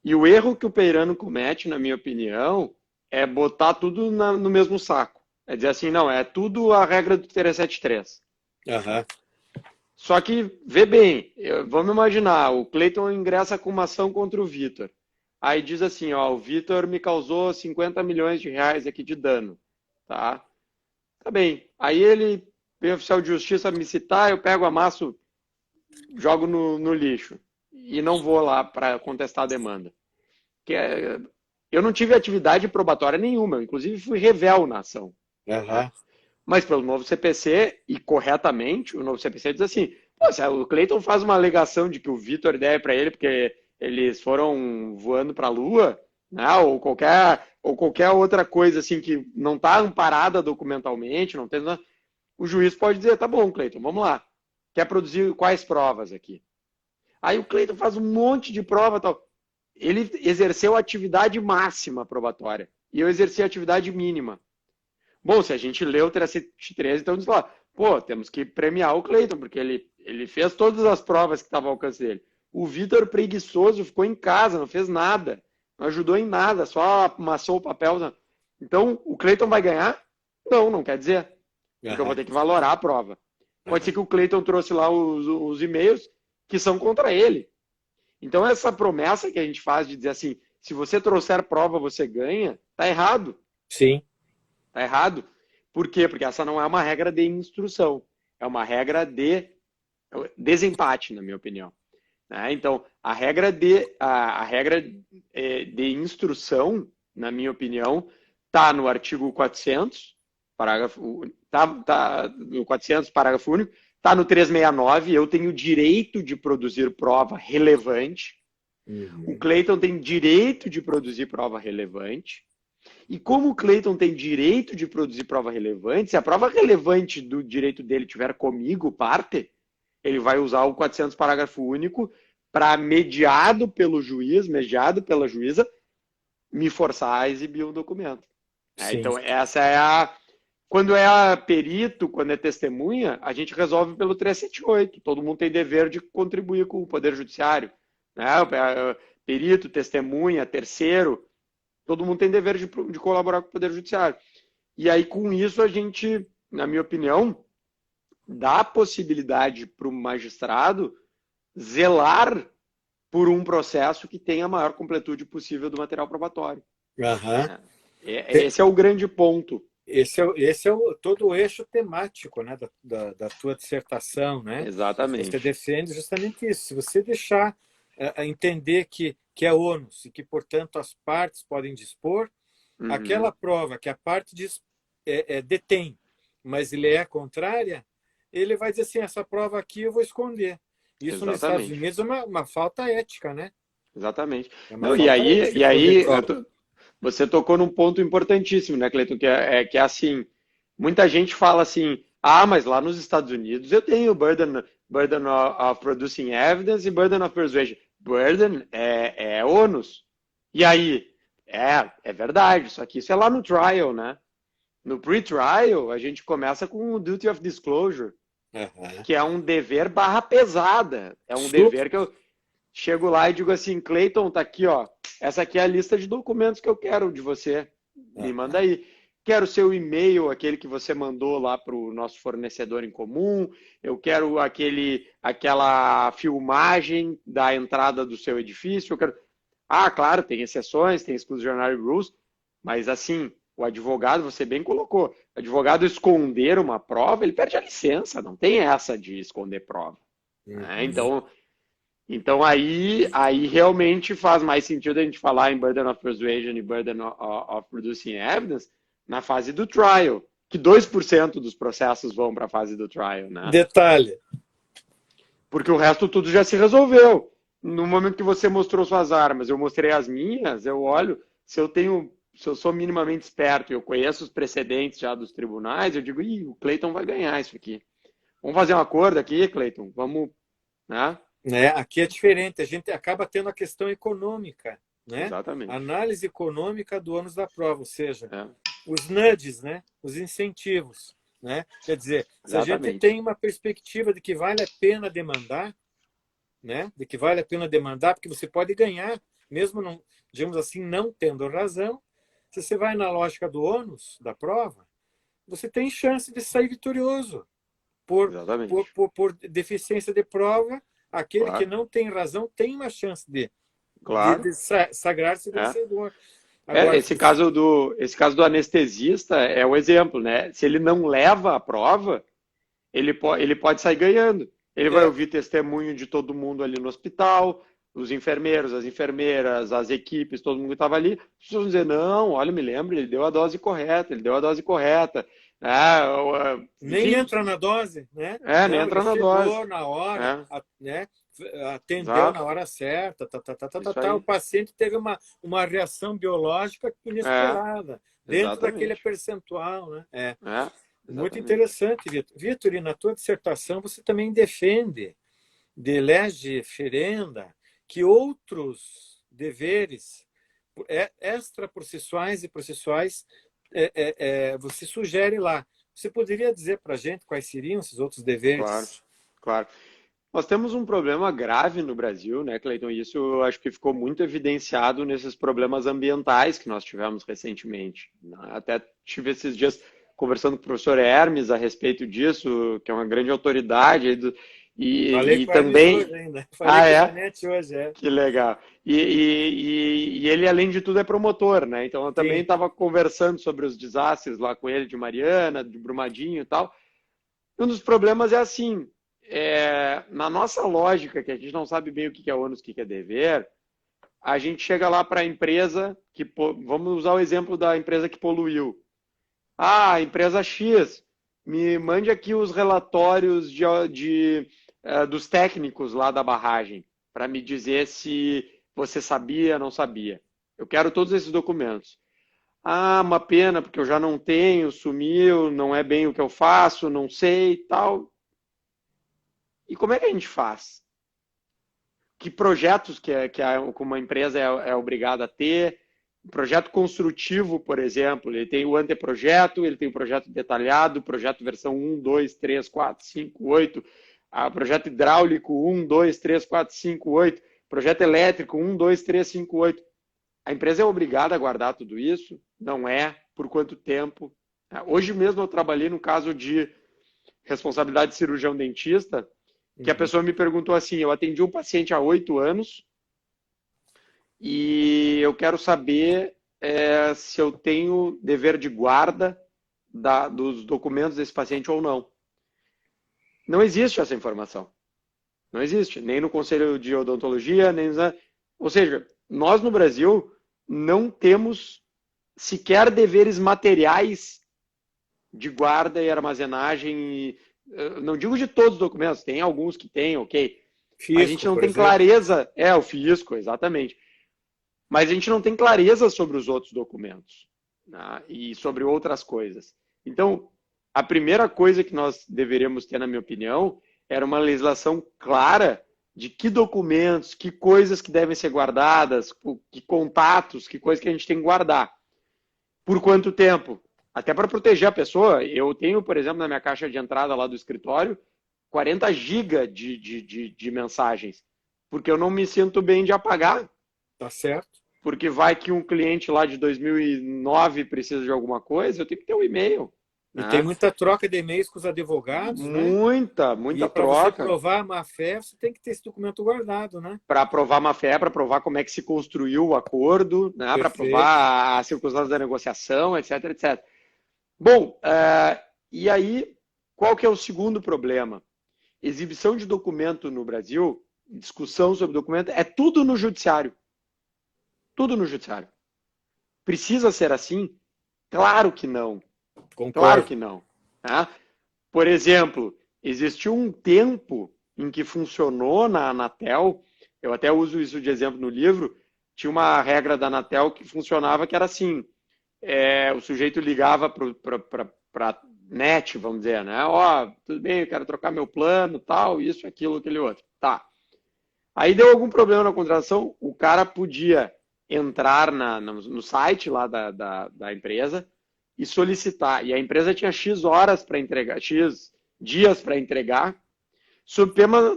Speaker 2: E o erro que o Peirano comete, na minha opinião, é botar tudo no mesmo saco. É dizer assim, não, é tudo a regra do 373. Só que, vê bem, vamos imaginar, o Cleiton ingressa com uma ação contra o Vitor. Aí diz assim, ó, o Vitor me causou 50 milhões de reais aqui de dano, tá? Tá bem. Aí ele, vem oficial de justiça me citar, eu pego, amasso, jogo no lixo. E não vou lá para contestar a demanda. Eu não tive atividade probatória nenhuma, eu, inclusive fui revel na ação. Mas pelo novo CPC, e corretamente, o novo CPC diz assim, pô, se o Cleiton faz uma alegação de que o Vitor deve para ele porque eles foram voando para a Lua, né, ou qualquer outra coisa assim que não está amparada documentalmente, não tem nada, o juiz pode dizer, tá bom, Cleiton, vamos lá. Quer produzir quais provas aqui? Aí o Cleiton faz um monte de prova e tal. Ele exerceu a atividade máxima probatória e eu exerci a atividade mínima. Bom, se a gente lê o 313, então diz lá, pô, temos que premiar o Cleiton, porque ele fez todas as provas que estavam ao alcance dele. O Vitor preguiçoso ficou em casa, não fez nada, não ajudou em nada, só amassou o papel. Então, o Cleiton vai ganhar? Não quer dizer. Porque eu vou ter que valorar a prova. Pode ser que o Cleiton trouxe lá os e-mails que são contra ele. Então, essa promessa que a gente faz de dizer assim, se você trouxer prova, você ganha, tá errado.
Speaker 1: Sim.
Speaker 2: Tá errado. Por quê? Porque essa não é uma regra de instrução. É uma regra de desempate, na minha opinião. Né? Então, a regra de instrução, na minha opinião, está no artigo 400, no 400, parágrafo único, está no 369, eu tenho direito de produzir prova relevante, o Cleiton tem direito de produzir prova relevante, e como o Cleiton tem direito de produzir prova relevante, se a prova relevante do direito dele tiver comigo, parte, ele vai usar o 400, parágrafo único, para, mediado pelo juiz, mediado pela juíza, me forçar a exibir um documento. Então, essa é quando é perito, quando é testemunha, a gente resolve pelo 378. Todo mundo tem dever de contribuir com o Poder Judiciário. Né? Perito, testemunha, terceiro, todo mundo tem dever de colaborar com o Poder Judiciário. E aí, com isso, a gente, na minha opinião, dá a possibilidade para o magistrado zelar por um processo que tenha a maior completude possível do material probatório. Esse é o grande ponto.
Speaker 1: Esse é todo o eixo temático, né, da tua dissertação, né?
Speaker 2: Exatamente.
Speaker 1: Você defende justamente isso. Se você deixar entender que é ônus e que, portanto, as partes podem dispor, aquela prova que a parte detém, mas ele é contrária, ele vai dizer assim, essa prova aqui eu vou esconder. Isso nos Estados Unidos é uma falta ética, né?
Speaker 2: Exatamente. E aí você tocou num ponto importantíssimo, né, Cleiton? Que é assim, muita gente fala assim, mas lá nos Estados Unidos eu tenho burden of producing evidence e burden of persuasion. Burden é ônus. E aí? É verdade, só que isso é lá no trial, né? No pre-trial, a gente começa com o duty of disclosure, que é um dever barra pesada. É um dever que eu chego lá e digo assim, Cleiton, tá aqui, ó. Essa aqui é a lista de documentos que eu quero de você. Me manda aí. Quero seu e-mail, aquele que você mandou lá para o nosso fornecedor em comum. Eu quero aquela filmagem da entrada do seu edifício. Eu quero... claro, tem exceções, tem exclusionary rules, mas assim, o advogado, você bem colocou, o advogado esconder uma prova, ele perde a licença, não tem essa de esconder prova. Né? Então aí realmente faz mais sentido a gente falar em burden of persuasion e burden of producing evidence na fase do trial, que 2% dos processos vão para a fase do trial. Né?
Speaker 1: Detalhe.
Speaker 2: Porque o resto tudo já se resolveu. No momento que você mostrou suas armas, eu mostrei as minhas, eu olho, se eu sou minimamente esperto e eu conheço os precedentes já dos tribunais, eu digo, o Cleiton vai ganhar isso aqui. Vamos fazer um acordo aqui, Cleiton? Vamos, né?
Speaker 1: Aqui é diferente, a gente acaba tendo a questão econômica, né?
Speaker 2: Exatamente.
Speaker 1: Análise econômica do ônus da prova, ou seja, os nudges, né? Os incentivos, né? Quer dizer, se a gente tem uma perspectiva de que vale a pena demandar, né? De que vale a pena demandar, porque você pode ganhar, mesmo não, digamos assim, não tendo razão, se você vai na lógica do ônus da prova, você tem chance de sair vitorioso por deficiência de prova. Aquele que não tem razão tem uma chance de sagrar-se vencedor. Agora,
Speaker 2: esse caso do anestesista é o exemplo, né? Se ele não leva a prova, ele pode sair ganhando. Ele vai ouvir testemunho de todo mundo ali no hospital, os enfermeiros, as enfermeiras, as equipes, todo mundo que estava ali. As pessoas vão dizer, não, olha, me lembro, ele deu a dose correta.
Speaker 1: Nem entra na dose, né?
Speaker 2: Nem entra na dose.
Speaker 1: Na hora, né? Atendeu na hora certa, o paciente teve uma reação biológica inesperada, dentro daquele percentual, né? Muito interessante, Vitor. Vitor, e na tua dissertação você também defende, de lege ferenda, que outros deveres extraprocessuais e processuais você sugere lá. Você poderia dizer para a gente quais seriam esses outros deveres?
Speaker 2: Claro. Nós temos um problema grave no Brasil, né, Cleiton? Isso eu acho que ficou muito evidenciado nesses problemas ambientais que nós tivemos recentemente. Até tive esses dias conversando com o professor Hermes a respeito disso, que é uma grande autoridade.
Speaker 1: Falei
Speaker 2: e
Speaker 1: com
Speaker 2: também
Speaker 1: hoje ainda. Falei com a NET hoje,
Speaker 2: Que legal. E ele, além de tudo, é promotor, né? Então eu também estava conversando sobre os desastres lá com ele de Mariana, de Brumadinho e tal. Um dos problemas é assim, na nossa lógica, que a gente não sabe bem o que é ônus, o que é dever, a gente chega lá para a empresa que, vamos usar o exemplo da empresa que poluiu. Ah, empresa X, me mande aqui os relatórios dos técnicos lá da barragem, para me dizer se você sabia ou não sabia. Eu quero todos esses documentos. Ah, uma pena, porque eu já não tenho, sumiu, não é bem o que eu faço, não sei, tal. E como é que a gente faz? Que projetos que uma empresa é obrigada a ter? Um projeto construtivo, por exemplo, ele tem o anteprojeto, ele tem o projeto detalhado, projeto versão 1, 2, 3, 4, 5, 8, projeto hidráulico 1, 2, 3, 4, 5, 8, projeto elétrico 1, 2, 3, 5, 8. A empresa é obrigada a guardar tudo isso? Não é? Por quanto tempo? Hoje mesmo eu trabalhei no caso de responsabilidade de cirurgião-dentista, que a pessoa me perguntou assim, eu atendi um paciente há 8 anos e eu quero saber se eu tenho dever de guarda dos documentos desse paciente ou não. Não existe essa informação. Não existe, nem no Conselho de Odontologia, nem... Ou seja, nós no Brasil não temos sequer deveres materiais de guarda e armazenagem, não digo de todos os documentos, tem alguns que tem, ok.
Speaker 1: Fisco,
Speaker 2: a gente não tem
Speaker 1: exemplo.
Speaker 2: clareza, o fisco, exatamente. Mas a gente não tem clareza sobre os outros documentos, né? E sobre outras coisas. Então, a primeira coisa que nós deveríamos ter, na minha opinião, era uma legislação clara de que documentos, que coisas que devem ser guardadas, que contatos, que coisas que a gente tem que guardar. Por quanto tempo? Até para proteger a pessoa. Eu tenho, por exemplo, na minha caixa de entrada lá do escritório, 40 GB de mensagens. Porque eu não me sinto bem de apagar.
Speaker 1: Tá certo.
Speaker 2: Porque vai que um cliente lá de 2009 precisa de alguma coisa, eu tenho que ter um e-mail.
Speaker 1: E
Speaker 2: né?
Speaker 1: tem muita troca de e-mails com os advogados, né?
Speaker 2: Muita
Speaker 1: E para
Speaker 2: troca.
Speaker 1: você provar a má-fé, você tem que ter esse documento guardado, né?
Speaker 2: Para provar má-fé, para provar como é que se construiu o acordo, né? Para provar a circunstância da negociação, etc, etc. Bom, e aí, qual que é o segundo problema? Exibição de documento no Brasil, discussão sobre documento, é tudo no judiciário. Tudo no judiciário. Precisa ser assim? Claro que não.
Speaker 1: Concordo.
Speaker 2: Claro que não. Tá? Por exemplo, existiu um tempo em que funcionou na Anatel, eu até uso isso de exemplo no livro, tinha uma regra da Anatel que funcionava que era assim, o sujeito ligava para net, vamos dizer, né? Ó, tudo bem, eu quero trocar meu plano, tal, isso, aquilo, aquele outro. Tá. Aí deu algum problema na contratação, o cara podia entrar no site lá da empresa e solicitar. E a empresa tinha X horas para entregar, X dias para entregar, sob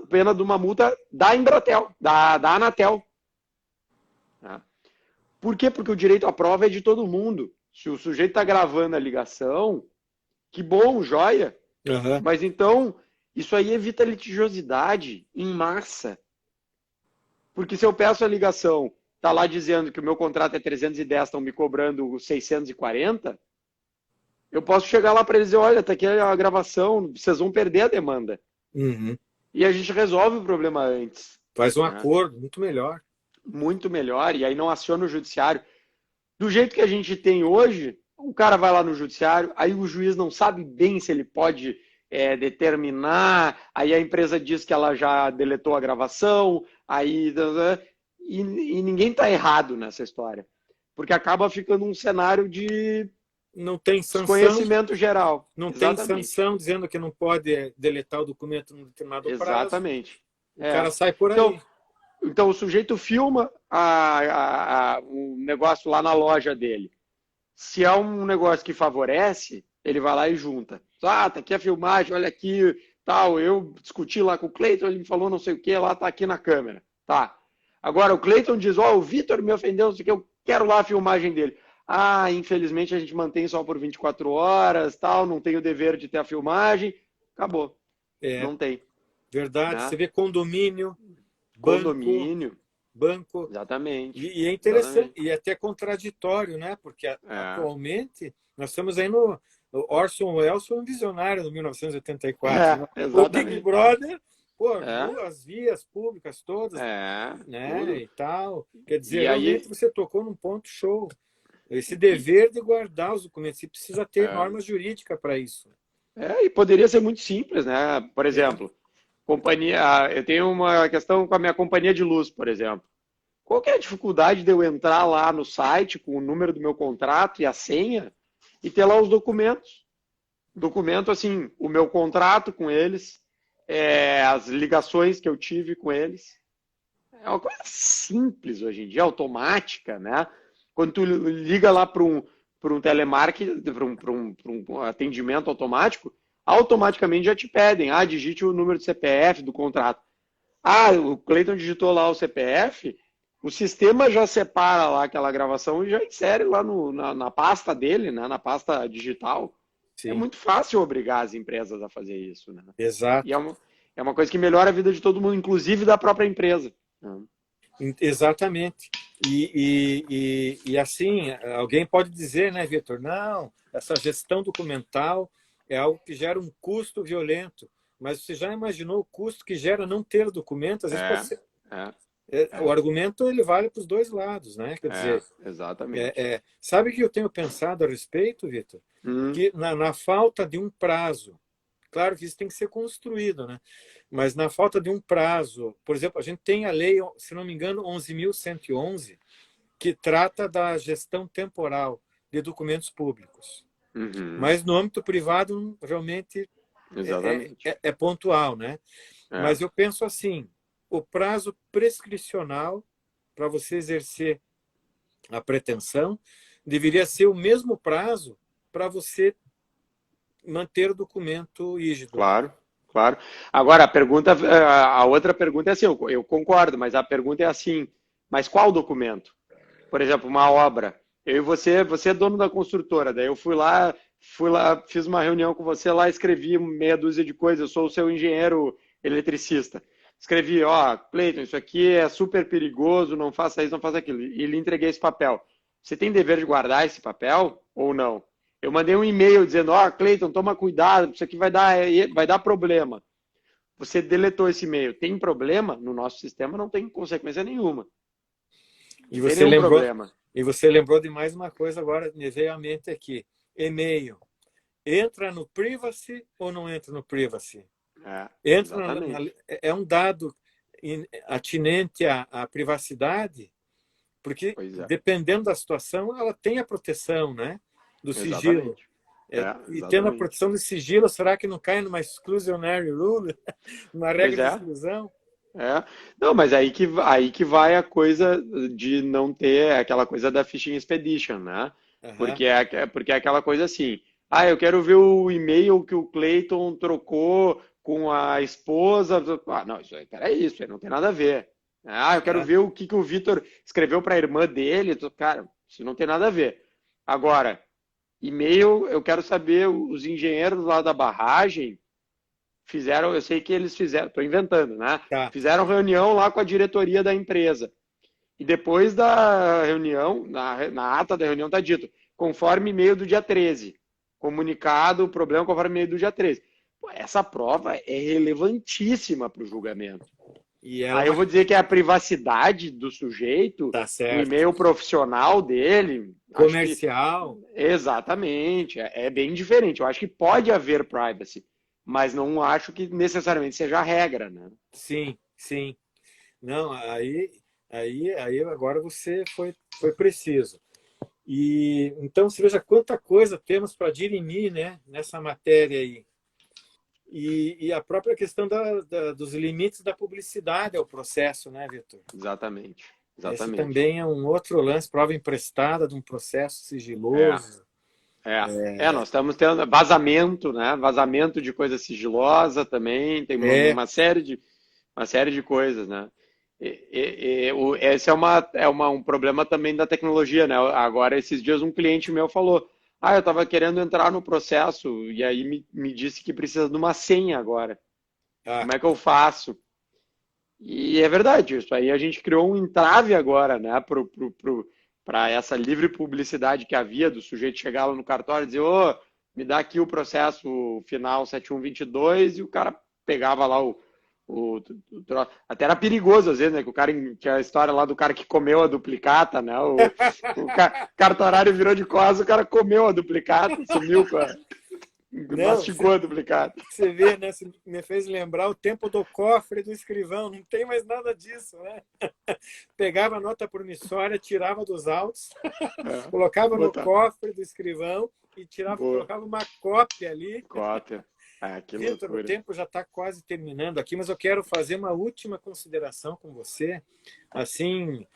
Speaker 2: pena de uma multa da Embratel, da Anatel. Tá? Por quê? Porque o direito à prova é de todo mundo. Se o sujeito está gravando a ligação, que bom, joia.
Speaker 1: Uhum.
Speaker 2: Mas então, isso aí evita litigiosidade em massa. Porque se eu peço a ligação, está lá dizendo que o meu contrato é 310, estão me cobrando 640, eu posso chegar lá para eles e dizer, olha, está aqui a gravação, vocês vão perder a demanda.
Speaker 1: Uhum.
Speaker 2: E a gente resolve o problema antes.
Speaker 1: Faz um acordo muito melhor.
Speaker 2: Muito melhor, e aí não aciona o judiciário. Do jeito que a gente tem hoje, o cara vai lá no judiciário, aí o juiz não sabe bem se ele pode determinar, aí a empresa diz que ela já deletou a gravação, aí e ninguém está errado nessa história. Porque acaba ficando um cenário de
Speaker 1: não tem sanção,
Speaker 2: desconhecimento geral.
Speaker 1: Não
Speaker 2: Exatamente.
Speaker 1: tem sanção dizendo que não pode deletar o documento num determinado prazo.
Speaker 2: Exatamente.
Speaker 1: O cara sai por aí.
Speaker 2: Então o sujeito filma o negócio lá na loja dele. Se é um negócio que favorece, ele vai lá e junta. Ah, tá aqui a filmagem, olha aqui, tal. Eu discuti lá com o Cleiton, ele me falou não sei o que, lá tá aqui na câmera. Tá. Agora o Cleiton diz, o Vitor me ofendeu, não sei o que, eu quero lá a filmagem dele. Ah, infelizmente a gente mantém só por 24 horas, tal, não tem o dever de ter a filmagem. Acabou. Não tem.
Speaker 1: Verdade.
Speaker 2: Né?
Speaker 1: Você vê condomínio,
Speaker 2: condomínio.
Speaker 1: Banco.
Speaker 2: Exatamente.
Speaker 1: E é interessante, e é até contraditório, né? Porque atualmente nós estamos aí O Orson Welles foi um visionário no 1984, né? O Big
Speaker 2: Exatamente.
Speaker 1: Brother, pô,
Speaker 2: É,
Speaker 1: as vias públicas todas, né,
Speaker 2: tudo.
Speaker 1: e tal. Quer dizer,
Speaker 2: E
Speaker 1: realmente
Speaker 2: aí,
Speaker 1: você tocou num ponto show. Esse dever de guardar os documentos, e precisa ter
Speaker 2: é,
Speaker 1: normas jurídicas para isso.
Speaker 2: e poderia ser muito simples, né? Por
Speaker 1: É,
Speaker 2: exemplo, eu tenho uma questão com a minha companhia de luz, por exemplo. Qual que é a dificuldade de eu entrar lá no site com o número do meu contrato e a senha e ter lá os documentos? Documento, assim, o meu contrato com eles, as ligações que eu tive com eles. É uma coisa simples hoje em dia, automática, né? Quando tu liga lá para um telemarketing, para um atendimento automático, automaticamente já te pedem, digite o número de CPF do contrato. O Cleiton digitou lá o CPF, o sistema já separa lá aquela gravação e já insere lá na pasta dele, né? Na pasta digital. É
Speaker 1: sim,
Speaker 2: muito fácil obrigar as empresas a fazer isso, né? E
Speaker 1: exato.
Speaker 2: é uma coisa que melhora a vida de todo mundo, inclusive da própria empresa, né?
Speaker 1: Exatamente. E assim, alguém pode dizer, né, Vitor, não, essa gestão documental é algo que gera um custo violento. Mas você já imaginou o custo que gera não ter documento? Às vezes pode
Speaker 2: É,
Speaker 1: ser.
Speaker 2: é,
Speaker 1: O
Speaker 2: é,
Speaker 1: argumento ele vale para os dois lados, né? Quer dizer,
Speaker 2: exatamente.
Speaker 1: sabe o que eu tenho pensado a respeito, Vitor?
Speaker 2: Hum,
Speaker 1: Que na falta de um prazo, claro que isso tem que ser construído, né? Mas na falta de um prazo, por exemplo, a gente tem a lei, se não me engano, 11.111, que trata da gestão temporal de documentos públicos.
Speaker 2: uhum,
Speaker 1: Mas no âmbito privado, realmente
Speaker 2: exatamente.
Speaker 1: é pontual, né?
Speaker 2: É,
Speaker 1: Mas eu penso assim, o prazo prescricional para você exercer a pretensão deveria ser o mesmo prazo para você manter o documento rígido.
Speaker 2: claro, claro. Agora, a outra pergunta é assim, eu concordo, mas a pergunta é assim, mas qual documento? Por exemplo, uma obra. Eu e você é dono da construtora, daí eu fui lá, fiz uma reunião com você lá, escrevi meia dúzia de coisas, eu sou o seu engenheiro eletricista. Escrevi, Cleiton, isso aqui é super perigoso, não faça isso, não faça aquilo. E lhe entreguei esse papel. Você tem dever de guardar esse papel ou não? Eu mandei um e-mail dizendo, Cleiton, toma cuidado, isso aqui vai dar problema. Você deletou esse e-mail. Tem problema? No nosso sistema não tem consequência nenhuma.
Speaker 1: E
Speaker 2: Não tem
Speaker 1: você
Speaker 2: nenhum
Speaker 1: lembrou,
Speaker 2: problema.
Speaker 1: e você lembrou de mais uma coisa agora, me veio à mente aqui. E-mail. Entra no privacy ou não entra no privacy? Entra
Speaker 2: Exatamente.
Speaker 1: é um dado atinente à privacidade, porque
Speaker 2: Pois é,
Speaker 1: dependendo da situação, ela tem a proteção, né, do sigilo.
Speaker 2: exatamente.
Speaker 1: E tendo a
Speaker 2: Exatamente.
Speaker 1: proteção do sigilo, será que não cai numa exclusionary rule, uma
Speaker 2: Pois
Speaker 1: regra de
Speaker 2: é,
Speaker 1: exclusão?
Speaker 2: é. Não, mas aí que vai a coisa de não ter aquela coisa da phishing expedition, né?
Speaker 1: Aham.
Speaker 2: Porque é aquela coisa assim, eu quero ver o e-mail que o Clayton trocou com a esposa. Não, isso aí não tem nada a ver. Eu quero
Speaker 1: É.
Speaker 2: ver o que o Vitor escreveu para a irmã dele. Cara, isso não tem nada a ver. Agora, e-mail, eu quero saber os engenheiros lá da barragem fizeram, eu sei que eles fizeram, estou inventando, né?
Speaker 1: Tá.
Speaker 2: Fizeram reunião lá com a diretoria da empresa. E depois da reunião, na ata da reunião está dito, conforme e-mail do dia 13. Comunicado o problema conforme e-mail do dia 13. Pô, essa prova é relevantíssima para o julgamento.
Speaker 1: E ela é
Speaker 2: Aí eu
Speaker 1: uma.
Speaker 2: vou dizer que é a privacidade do sujeito,
Speaker 1: Tá
Speaker 2: o
Speaker 1: certo.
Speaker 2: e-mail profissional dele, acho que
Speaker 1: Comercial.
Speaker 2: exatamente, é bem diferente. Eu acho que pode haver privacy, mas não acho que necessariamente seja a regra, né?
Speaker 1: Sim, sim. Não, aí agora você foi preciso. E então você veja quanta coisa temos para dirimir, né, nessa matéria aí. E a própria questão dos limites da publicidade ao processo, né, Vitor?
Speaker 2: Exatamente,
Speaker 1: Esse
Speaker 2: exatamente.
Speaker 1: também é um outro lance, prova emprestada de um processo
Speaker 2: É,
Speaker 1: sigiloso.
Speaker 2: nós estamos tendo vazamento, né? Vazamento de coisa sigilosa também, tem uma,
Speaker 1: É,
Speaker 2: uma série de, uma série de coisas, né? Esse um problema também da tecnologia, né? Agora, esses dias, um cliente meu falou: eu estava querendo entrar no processo e aí me disse que precisa de uma senha agora.
Speaker 1: ah,
Speaker 2: Como é que eu faço? E é verdade, isso aí a gente criou um entrave agora, né, para essa livre publicidade que havia do sujeito chegar lá no cartório e dizer, me dá aqui o processo final 7122, e o cara pegava lá até era perigoso às vezes, né? Que o cara, que a história lá do cara que comeu a duplicata, né? O cartorário virou de costas, o cara comeu a duplicata, sumiu com a.
Speaker 1: Não,
Speaker 2: Mastigou a duplicata.
Speaker 1: você vê, né? Você me fez lembrar o tempo do cofre do escrivão, não tem mais nada disso, né? Pegava a nota promissória, tirava dos autos, colocava no cofre do escrivão e colocava uma cópia ali.
Speaker 2: Cópia. Que
Speaker 1: Vitor, o tempo já está quase terminando aqui, mas eu quero fazer uma última consideração com você. Assim,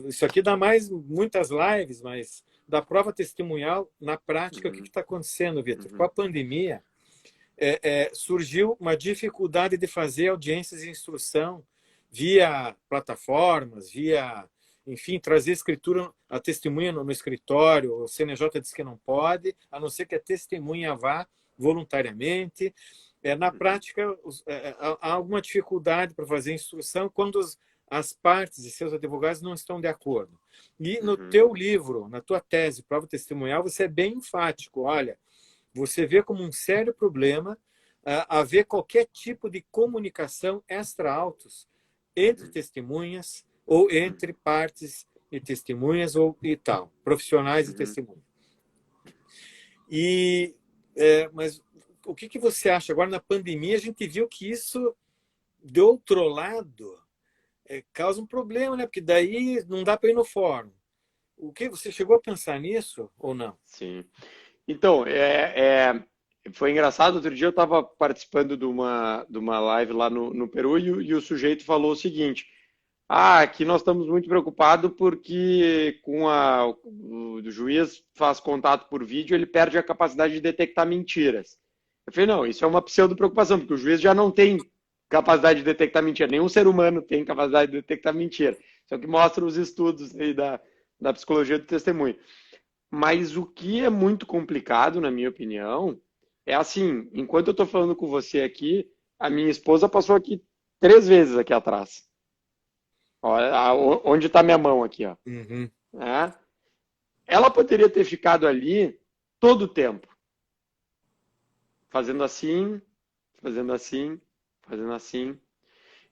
Speaker 1: isso aqui dá mais muitas lives, mas da prova testemunhal, na prática, o que está acontecendo, Vitor? Com a pandemia, surgiu uma dificuldade de fazer audiências de instrução via plataformas, enfim, trazer escritura, a testemunha no escritório. O CNJ diz que não pode, a não ser que a testemunha vá voluntariamente. Na prática, há alguma dificuldade para fazer instrução quando as partes e seus advogados não estão de acordo. E no teu livro, na tua tese, prova testemunhal, você é bem enfático. Olha, você vê como um sério problema haver qualquer tipo de comunicação extra-autos entre testemunhas ou entre partes e testemunhas e tal, profissionais e testemunhas. Mas o que você acha? Agora, na pandemia, a gente viu que isso, de outro lado, causa um problema, né? Porque daí não dá para ir no fórum. Você chegou a pensar nisso ou não?
Speaker 2: Sim. Então, foi engraçado. Outro dia eu estava participando de uma live lá no Peru e o sujeito falou o seguinte: aqui nós estamos muito preocupados porque o juiz faz contato por vídeo, ele perde a capacidade de detectar mentiras. Eu falei, não, isso é uma pseudo-preocupação, porque o juiz já não tem capacidade de detectar mentira. Nenhum ser humano tem capacidade de detectar mentira. Isso é o que mostra os estudos aí da psicologia do testemunho. Mas o que é muito complicado, na minha opinião, é assim, enquanto eu estou falando com você aqui, a minha esposa passou aqui 3 vezes aqui atrás. Olha, onde está minha mão aqui, ó.
Speaker 1: Uhum.
Speaker 2: Ela poderia ter ficado ali todo o tempo, fazendo assim, fazendo assim, fazendo assim.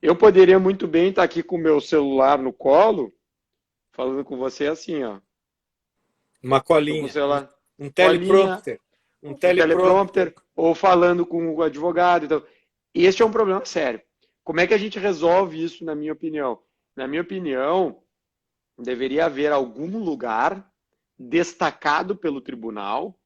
Speaker 2: Eu poderia muito bem estar aqui com o meu celular no colo, falando com você assim, ó.
Speaker 1: Uma colinha, um teleprompter.
Speaker 2: Um teleprompter, ou falando com o advogado. Então, este é um problema sério. Como é que a gente resolve isso, na minha opinião? Na minha opinião, deveria haver algum lugar destacado pelo tribunal,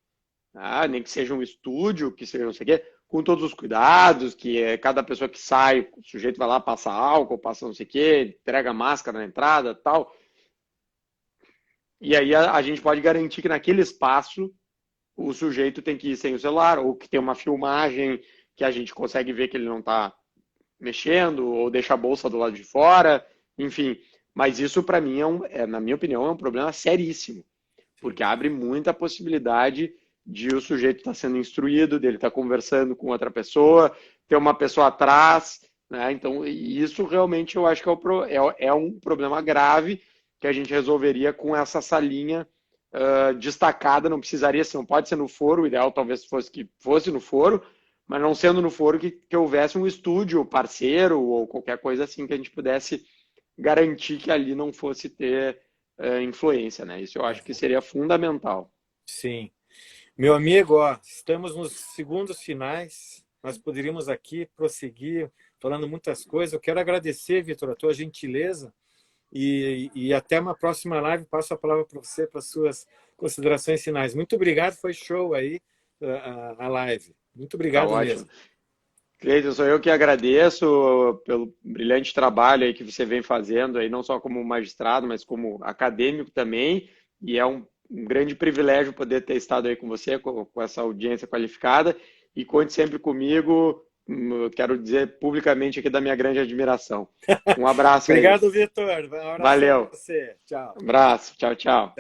Speaker 2: nem que seja um estúdio, que seja não sei o quê, com todos os cuidados, que cada pessoa que sai, o sujeito vai lá, passa álcool, passa não sei o quê, entrega máscara na entrada, tal. E aí a gente pode garantir que naquele espaço o sujeito tem que ir sem o celular, ou que tem uma filmagem que a gente consegue ver que ele não está mexendo, ou deixa a bolsa do lado de fora, enfim. Mas isso, para mim, na minha opinião, é um problema seríssimo, porque abre muita possibilidade de o sujeito estar sendo instruído, dele estar conversando com outra pessoa, ter uma pessoa atrás, né? Então, isso realmente eu acho que é um problema grave que a gente resolveria com essa salinha destacada. Não precisaria, não pode ser no foro, o ideal talvez fosse que fosse no foro, mas não sendo no foro, que houvesse um estúdio parceiro ou qualquer coisa assim que a gente pudesse garantir que ali não fosse ter influência, né? Isso eu acho que seria fundamental.
Speaker 1: Sim. Meu amigo, estamos nos segundos finais, nós poderíamos aqui prosseguir falando muitas coisas. Eu quero agradecer, Vitor, a tua gentileza e até uma próxima live. Passo a palavra para você, para as suas considerações finais. Muito obrigado, foi show aí a live. Muito obrigado mesmo.
Speaker 2: Cleiton, sou eu que agradeço pelo brilhante trabalho aí que você vem fazendo, aí, não só como magistrado, mas como acadêmico também, e é um grande privilégio poder ter estado aí com você, com essa audiência qualificada, e conte sempre comigo. Quero dizer publicamente aqui da minha grande admiração. Um abraço.
Speaker 1: Obrigado, Vitor. Um abraço.
Speaker 2: Valeu.
Speaker 1: Pra você. Tchau.
Speaker 2: Um abraço. Tchau, tchau.